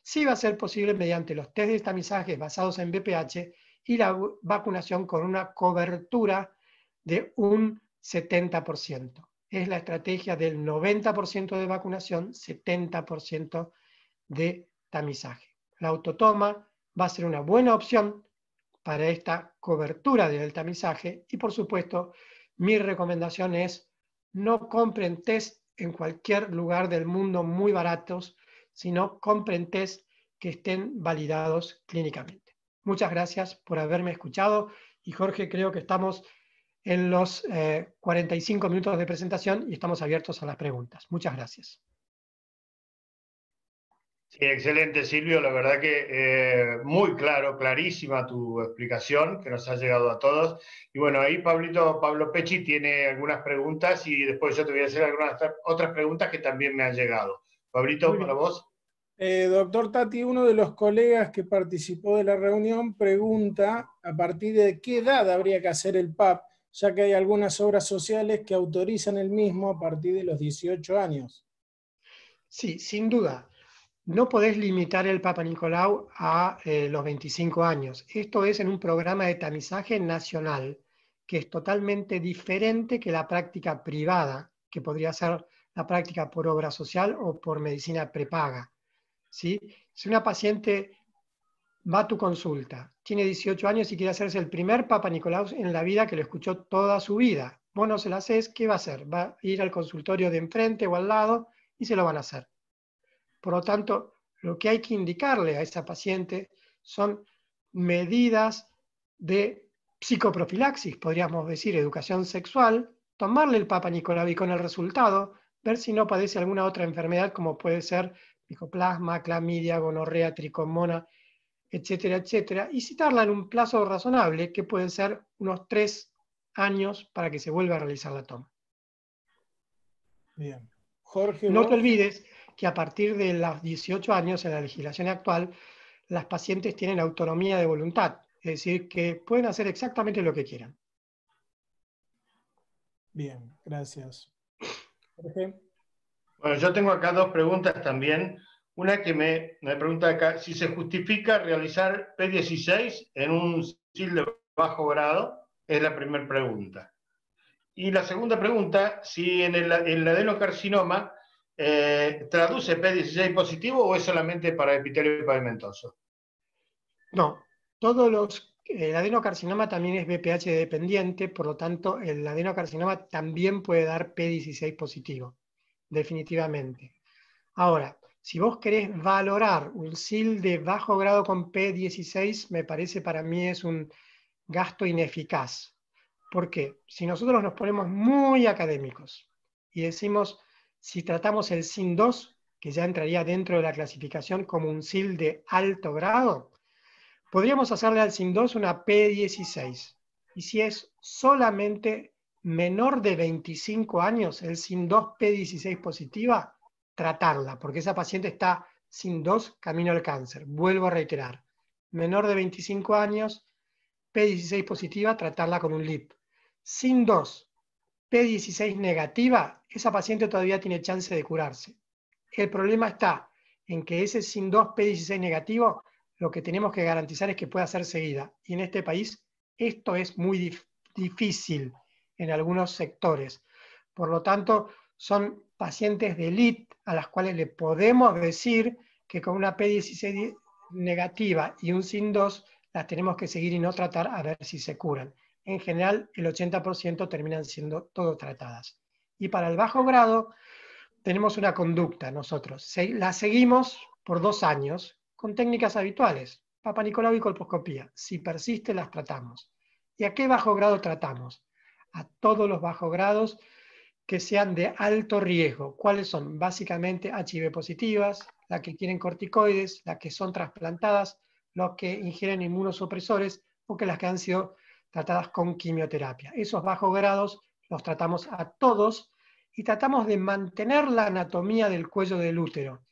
sí va a ser posible mediante los test de tamizaje basados en BPH y la vacunación con una cobertura de un 70%. Es la estrategia del 90% de vacunación, 70% de tamizaje. La autotoma va a ser una buena opción para esta cobertura del tamizaje y, por supuesto, mi recomendación es no compren test en cualquier lugar del mundo muy baratos, sino compren test que estén validados clínicamente. Muchas gracias por haberme escuchado y Jorge, creo que estamos en los 45 minutos de presentación y estamos abiertos a las preguntas. Muchas gracias. Sí, excelente, Silvio. La verdad que muy claro, clarísima tu explicación que nos ha llegado a todos. Y bueno, ahí Pablo Pecci tiene algunas preguntas y después yo te voy a hacer algunas otras preguntas que también me han llegado. Pablito, Muy para bien. vos. Doctor Tati, uno de los colegas que participó de la reunión pregunta a partir de qué edad habría que hacer el PAP, ya que hay algunas obras sociales que autorizan el mismo a partir de los 18 años. Sí, sin duda. No podés limitar el Papa Nicolau a los 25 años. Esto es en un programa de tamizaje nacional, que es totalmente diferente que la práctica privada, que podría ser la práctica por obra social o por medicina prepaga, ¿sí? Si una paciente va a tu consulta, tiene 18 años y quiere hacerse el primer Papa Nicolau en la vida, que lo escuchó toda su vida, vos no se lo haces, ¿qué va a hacer? Va a ir al consultorio de enfrente o al lado y se lo van a hacer. Por lo tanto, lo que hay que indicarle a esa paciente son medidas de psicoprofilaxis, podríamos decir, educación sexual, tomarle el Papa Nicolau y con el resultado ver si no padece alguna otra enfermedad como puede ser micoplasma, clamidia, gonorrea, tricomona, etcétera, etcétera, y citarla en un plazo razonable que pueden ser unos 3 años para que se vuelva a realizar la toma. Bien. Jorge, No te vos. olvides que a partir de los 18 años, en la legislación actual, las pacientes tienen autonomía de voluntad, es decir, que pueden hacer exactamente lo que quieran. Bien, gracias. Jorge. Bueno, yo tengo acá dos preguntas también. Una que me pregunta acá, si se justifica realizar P16 en un SIL de bajo grado, es la primera pregunta. Y la segunda pregunta, si en el adenocarcinoma traduce P16 positivo o es solamente para epitelio pavimentoso. No, el adenocarcinoma también es BPH dependiente, por lo tanto, el adenocarcinoma también puede dar P16 positivo, definitivamente. Ahora, si vos querés valorar un SIL de bajo grado con P16, me parece para mí es un gasto ineficaz. ¿Por qué? Si nosotros nos ponemos muy académicos y decimos, si tratamos el SIN2, que ya entraría dentro de la clasificación como un SIL de alto grado, podríamos hacerle al SIN2 una P16. Y si es solamente menor de 25 años, el SIN2 P16 positiva, tratarla, porque esa paciente está SIN2 camino al cáncer. Vuelvo a reiterar, menor de 25 años, P16 positiva, tratarla con un LIP. SIN2 P16 negativa, esa paciente todavía tiene chance de curarse. El problema está en que ese SIN2 P16 negativo, lo que tenemos que garantizar es que pueda ser seguida. Y en este país esto es muy difícil en algunos sectores. Por lo tanto, son pacientes de elite a las cuales le podemos decir que con una P16 negativa y un SIN2 las tenemos que seguir y no tratar a ver si se curan. En general, el 80% terminan siendo todo tratadas. Y para el bajo grado, tenemos una conducta nosotros. La seguimos por 2 años con técnicas habituales, Papa Nicolau y colposcopía. Si persiste, las tratamos. ¿Y a qué bajo grado tratamos? A todos los bajos grados que sean de alto riesgo. ¿Cuáles son? Básicamente HIV positivas, las que tienen corticoides, las que son trasplantadas, los que ingieren inmunosupresores o que las que han sido tratadas con quimioterapia. Esos bajos grados los tratamos a todos y tratamos de mantener la anatomía del cuello del útero.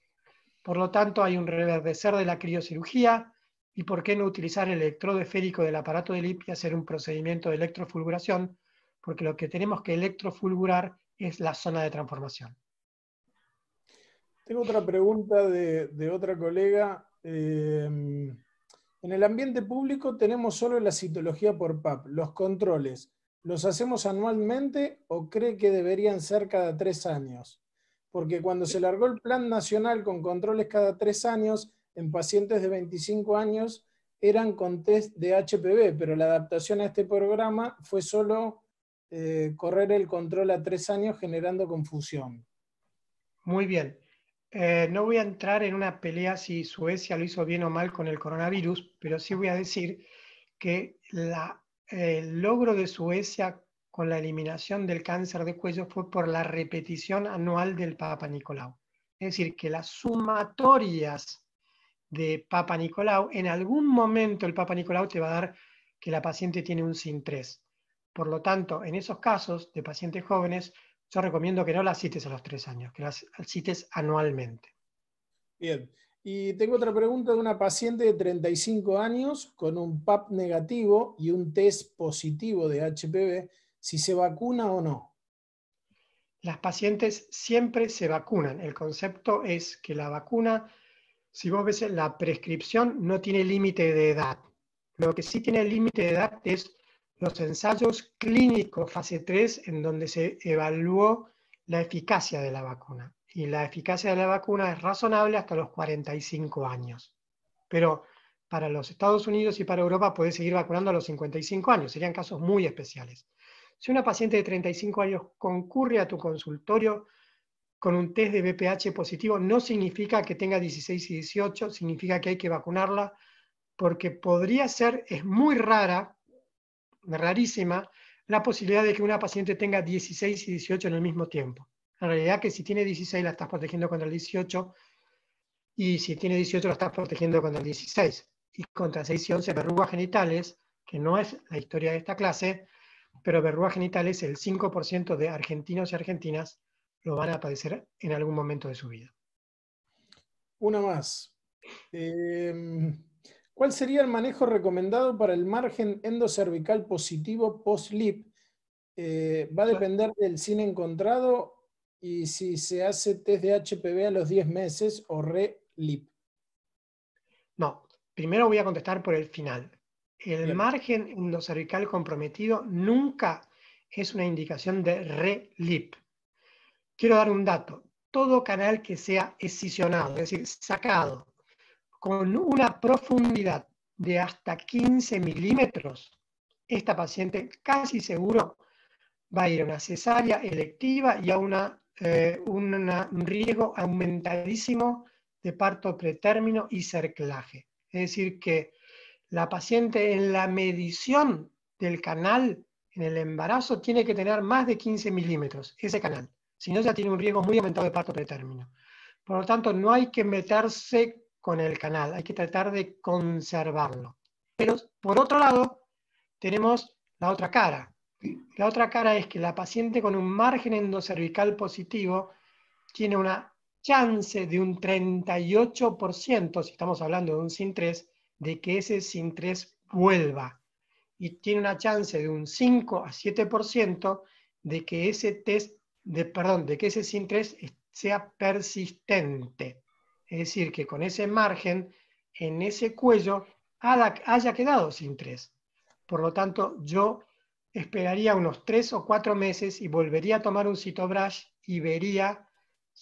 Por lo tanto, hay un reverdecer de la criocirugía y por qué no utilizar el electrodo esférico del aparato de LIP y hacer un procedimiento de electrofulguración, porque lo que tenemos que electrofulgurar es la zona de transformación. Tengo otra pregunta de otra colega. En el ambiente público tenemos solo la citología por PAP. ¿Los controles los hacemos anualmente o cree que deberían ser cada 3 años? Porque cuando se largó el plan nacional con controles cada 3 años, en pacientes de 25 años eran con test de HPV, pero la adaptación a este programa fue solo correr el control a 3 años generando confusión. Muy bien. No voy a entrar en una pelea si Suecia lo hizo bien o mal con el coronavirus, pero sí voy a decir que el logro de Suecia con la eliminación del cáncer de cuello fue por la repetición anual del Papa Nicolau. Es decir, que las sumatorias de Papa Nicolau, en algún momento el Papa Nicolau te va a dar que la paciente tiene un SIN3. Por lo tanto, en esos casos de pacientes jóvenes, yo recomiendo que no las cites a los 3 años, que las cites anualmente. Bien. Y tengo otra pregunta de una paciente de 35 años con un PAP negativo y un test positivo de HPV, si se vacuna o no. Las pacientes siempre se vacunan. El concepto es que la vacuna, si vos ves la prescripción, no tiene límite de edad. Lo que sí tiene límite de edad es los ensayos clínicos fase 3 en donde se evaluó la eficacia de la vacuna. Y la eficacia de la vacuna es razonable hasta los 45 años. Pero para los Estados Unidos y para Europa podés seguir vacunando a los 55 años. Serían casos muy especiales. Si una paciente de 35 años concurre a tu consultorio con un test de VPH positivo, no significa que tenga 16 y 18, significa que hay que vacunarla, porque podría ser, es muy rara, rarísima, la posibilidad de que una paciente tenga 16 y 18 en el mismo tiempo. En realidad que si tiene 16 la estás protegiendo contra el 18, y si tiene 18 la estás protegiendo contra el 16. Y contra 6 y 11 verrugas genitales, que no es la historia de esta clase, pero verrugas genitales, el 5% de argentinos y argentinas lo van a padecer en algún momento de su vida. Una más. ¿Cuál sería el manejo recomendado para el margen endocervical positivo post-LIP? Va a depender del SIN encontrado y si se hace test de HPV a los 10 meses o re-LIP. No, primero voy a contestar por el final. El Bien. margen endocervical comprometido nunca es una indicación de re-LIP. Quiero dar un dato. Todo canal que sea escisionado, es decir, sacado, con una profundidad de hasta 15 milímetros, esta paciente casi seguro va a ir a una cesárea electiva y a un riesgo aumentadísimo de parto pretérmino y cerclaje. Es decir, que la paciente en la medición del canal en el embarazo tiene que tener más de 15 milímetros, ese canal. Si no, ya tiene un riesgo muy aumentado de parto pretérmino. Por lo tanto, no hay que meterse con el canal, hay que tratar de conservarlo. Pero, por otro lado, tenemos la otra cara. La otra cara es que la paciente con un margen endocervical positivo tiene una chance de un 38%, si estamos hablando de un SIN3, de que ese SIN3 vuelva. Y tiene una chance de un 5 a 7% de que ese de que ese SIN3 sea persistente. Es decir, que con ese margen, en ese cuello, haya quedado SIN3. Por lo tanto, yo esperaría unos 3 o 4 meses y volvería a tomar un Cytobrash y vería,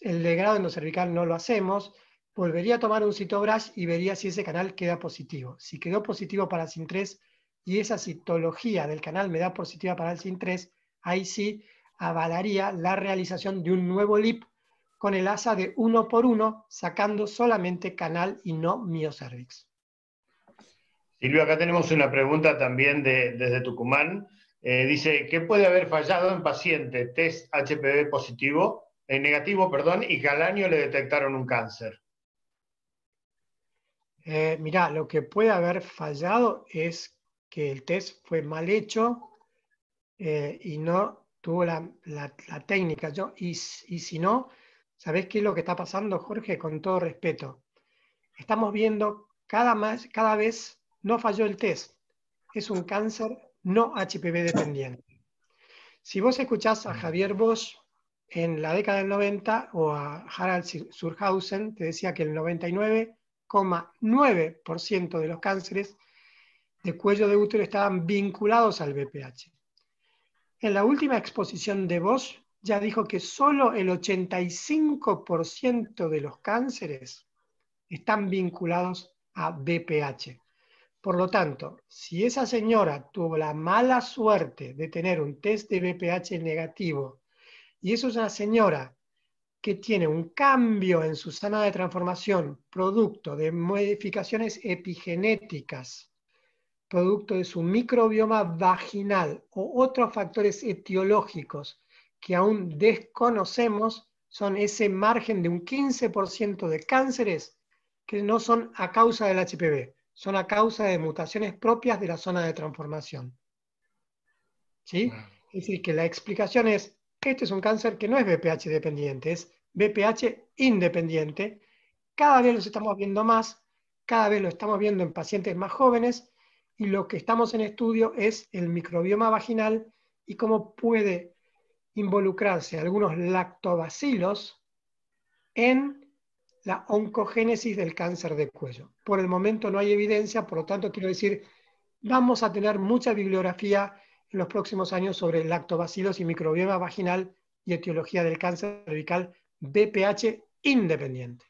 el degrado endocervical no lo hacemos, volvería a tomar un Cytobrash y vería si ese canal queda positivo. Si quedó positivo para SIN3 y esa citología del canal me da positiva para el SIN3, ahí sí avalaría la realización de un nuevo LIP con el asa de 1 por 1, sacando solamente canal y no miocervix. Silvio, acá tenemos una pregunta también desde Tucumán. Dice, ¿qué puede haber fallado en paciente test HPV positivo, negativo, perdón, y que al año le detectaron un cáncer? Mirá, lo que puede haber fallado es que el test fue mal hecho y no tuvo la técnica. Y si no, ¿sabés qué es lo que está pasando, Jorge? Con todo respeto. Estamos viendo cada vez no falló el test. Es un cáncer no HPV dependiente. Si vos escuchás a Javier Bosch en la década del 90 o a Harald Surhausen, te decía que el 99,9% de los cánceres de cuello de útero estaban vinculados al VPH. En la última exposición de Bosch ya dijo que solo el 85% de los cánceres están vinculados a VPH. Por lo tanto, si esa señora tuvo la mala suerte de tener un test de VPH negativo y eso es una señora que tiene un cambio en su zona de transformación producto de modificaciones epigenéticas, producto de su microbioma vaginal o otros factores etiológicos que aún desconocemos, son ese margen de un 15% de cánceres que no son a causa del HPV, son a causa de mutaciones propias de la zona de transformación. ¿Sí? Es decir, que la explicación es, este es un cáncer que no es BPH dependiente, es BPH independiente. Cada vez los estamos viendo más, cada vez lo estamos viendo en pacientes más jóvenes, y lo que estamos en estudio es el microbioma vaginal y cómo puede involucrarse algunos lactobacilos en la oncogénesis del cáncer de cuello. Por el momento no hay evidencia, por lo tanto quiero decir, vamos a tener mucha bibliografía en los próximos años sobre lactobacilos y microbioma vaginal y etiología del cáncer cervical BPH independiente.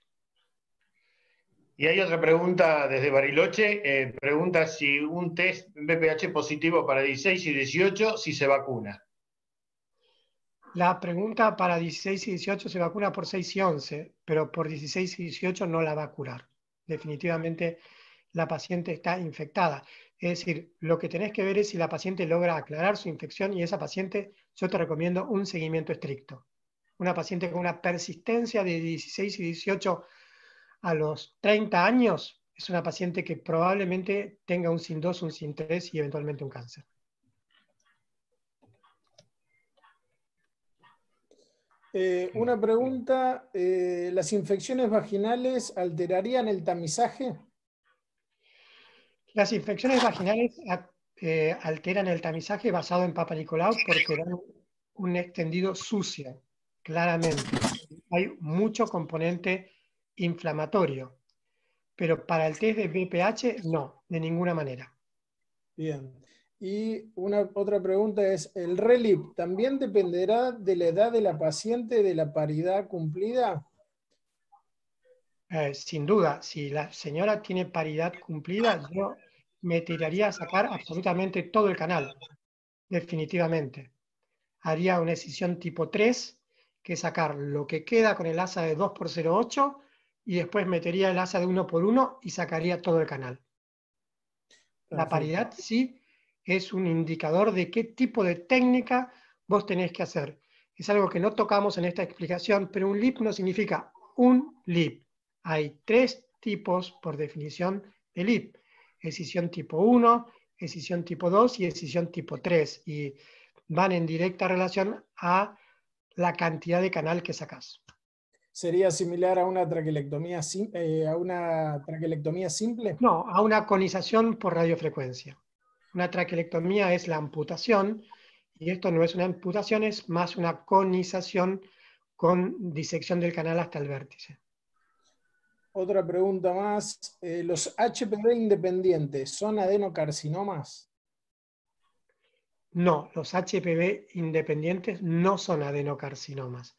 Y hay otra pregunta desde Bariloche, pregunta si un test BPH positivo para 16 y 18, si se vacuna. La pregunta para 16 y 18 se vacuna por 6 y 11, pero por 16 y 18 no la va a curar. Definitivamente la paciente está infectada. Es decir, lo que tenés que ver es si la paciente logra aclarar su infección, y esa paciente yo te recomiendo un seguimiento estricto. Una paciente con una persistencia de 16 y 18 a los 30 años es una paciente que probablemente tenga un SIN2, un SIN3 y eventualmente un cáncer. Una pregunta, ¿las infecciones vaginales alterarían el tamizaje? Las infecciones vaginales alteran el tamizaje basado en Papa Nicolau porque dan un extendido sucio, claramente. Hay mucho componente inflamatorio, pero para el test de BPH no, de ninguna manera. Bien. Y otra pregunta es, ¿el RELIP también dependerá de la edad de la paciente de la paridad cumplida? Sin duda, si la señora tiene paridad cumplida, yo me tiraría a sacar absolutamente todo el canal, definitivamente. Haría una escisión tipo 3, que es sacar lo que queda con el asa de 2x0,8 y después metería el asa de 1x1 y sacaría todo el canal. La paridad sí es un indicador de qué tipo de técnica vos tenés que hacer. Es algo que no tocamos en esta explicación, pero un LIP no significa un LIP. Hay 3 tipos, por definición, de LIP. Escisión tipo 1, escisión tipo 2 y escisión tipo 3. Y van en directa relación a la cantidad de canal que sacás. ¿Sería similar a una traquelectomía, simple? No, a una conización por radiofrecuencia. Una traquelectomía es la amputación, y esto no es una amputación, es más una conización con disección del canal hasta el vértice. Otra pregunta más. ¿Los HPV independientes son adenocarcinomas? No, los HPV independientes no son adenocarcinomas.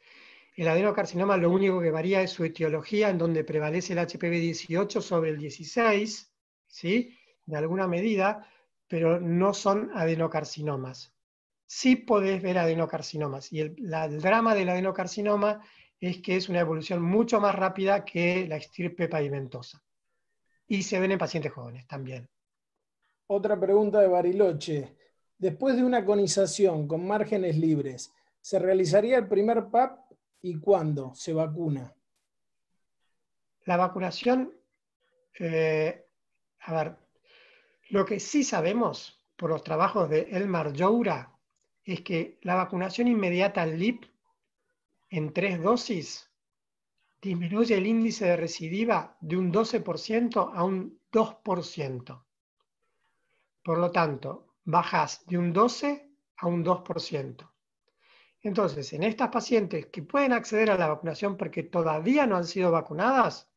El adenocarcinoma lo único que varía es su etiología, en donde prevalece el HPV 18 sobre el 16, ¿sí? De alguna medida, pero no son adenocarcinomas. Sí podés ver adenocarcinomas, y el drama del adenocarcinoma es que es una evolución mucho más rápida que la estirpe pavimentosa. Y se ven en pacientes jóvenes también. Otra pregunta de Bariloche. Después de una conización con márgenes libres, ¿se realizaría el primer PAP y cuándo se vacuna? La vacunación, a ver, lo que sí sabemos por los trabajos de Elmar Joura es que la vacunación inmediata al LIP en 3 dosis disminuye el índice de recidiva de un 12% a un 2%. Por lo tanto, bajas de un 12 a un 2%. Entonces, en estas pacientes que pueden acceder a la vacunación porque todavía no han sido vacunadas,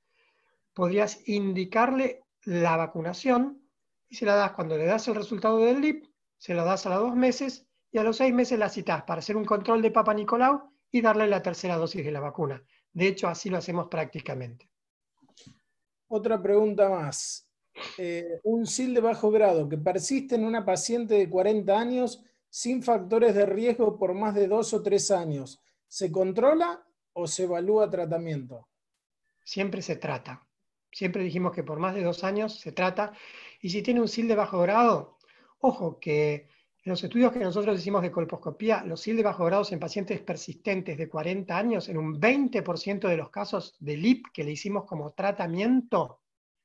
podrías indicarle la vacunación y se la das cuando le das el resultado del LIP, se la das a los 2 meses y a los 6 meses la citas para hacer un control de Papa Nicolau y darle la tercera dosis de la vacuna. De hecho, así lo hacemos prácticamente. Otra pregunta más. Un SIL de bajo grado que persiste en una paciente de 40 años sin factores de riesgo por más de 2 o 3 años, ¿se controla o se evalúa tratamiento? Siempre se trata. Siempre dijimos que por más de 2 años se trata. Y si tiene un SIL de bajo grado, ojo que En los estudios que nosotros hicimos de colposcopía, los SIL de bajo grados en pacientes persistentes de 40 años, en un 20% de los casos de LIP que le hicimos como tratamiento,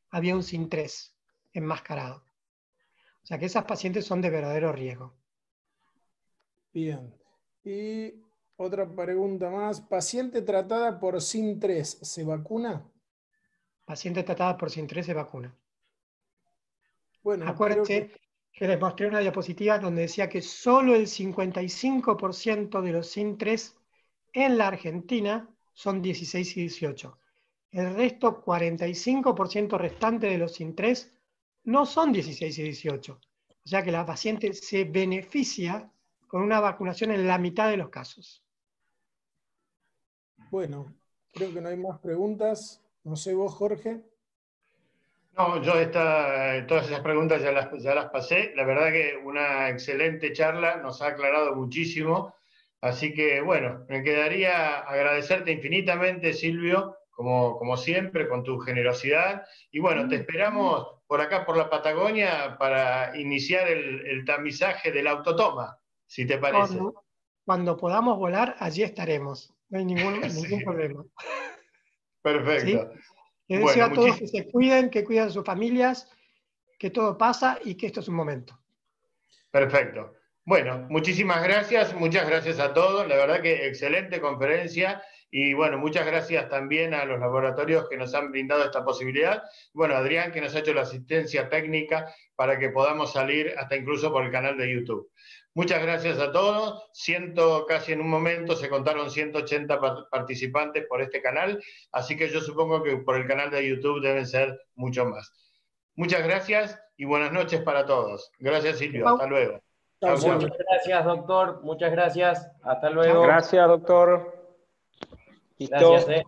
había un SIN3 enmascarado. O sea que esas pacientes son de verdadero riesgo. Bien. Y otra pregunta más. ¿Paciente tratada por SIN3 se vacuna? Paciente tratada por SIN3 se vacuna. Bueno, Acuérdense que les mostré una diapositiva donde decía que solo el 55% de los SIN3 en la Argentina son 16 y 18. El resto, 45% restante de los SIN3 no son 16 y 18. O sea que la paciente se beneficia con una vacunación en la mitad de los casos. Bueno, creo que no hay más preguntas. No sé vos, Jorge. No, yo todas esas preguntas ya las pasé. La verdad que una excelente charla, nos ha aclarado muchísimo. Así que, bueno, me quedaría agradecerte infinitamente, Silvio, como siempre, con tu generosidad. Y bueno, te esperamos por acá, por la Patagonia, para iniciar el tamizaje del autotoma, si te parece. Cuando podamos volar, allí estaremos. No hay ningún Sí. problema. Perfecto. ¿Sí? Les deseo a todos que se cuiden, que cuiden a sus familias, que todo pasa y que esto es un momento. Perfecto. Bueno, muchísimas gracias, muchas gracias a todos. La verdad que excelente conferencia y bueno, muchas gracias también a los laboratorios que nos han brindado esta posibilidad. Bueno, Adrián que nos ha hecho la asistencia técnica para que podamos salir hasta incluso por el canal de YouTube. Muchas gracias a todos. Casi en un momento se contaron 180 participantes por este canal, así que yo supongo que por el canal de YouTube deben ser mucho más. Muchas gracias y buenas noches para todos. Gracias, Silvio. Hasta luego. Chao, chao. Muchas gracias, doctor. Muchas gracias. Hasta luego. Gracias, doctor. Listo. Gracias.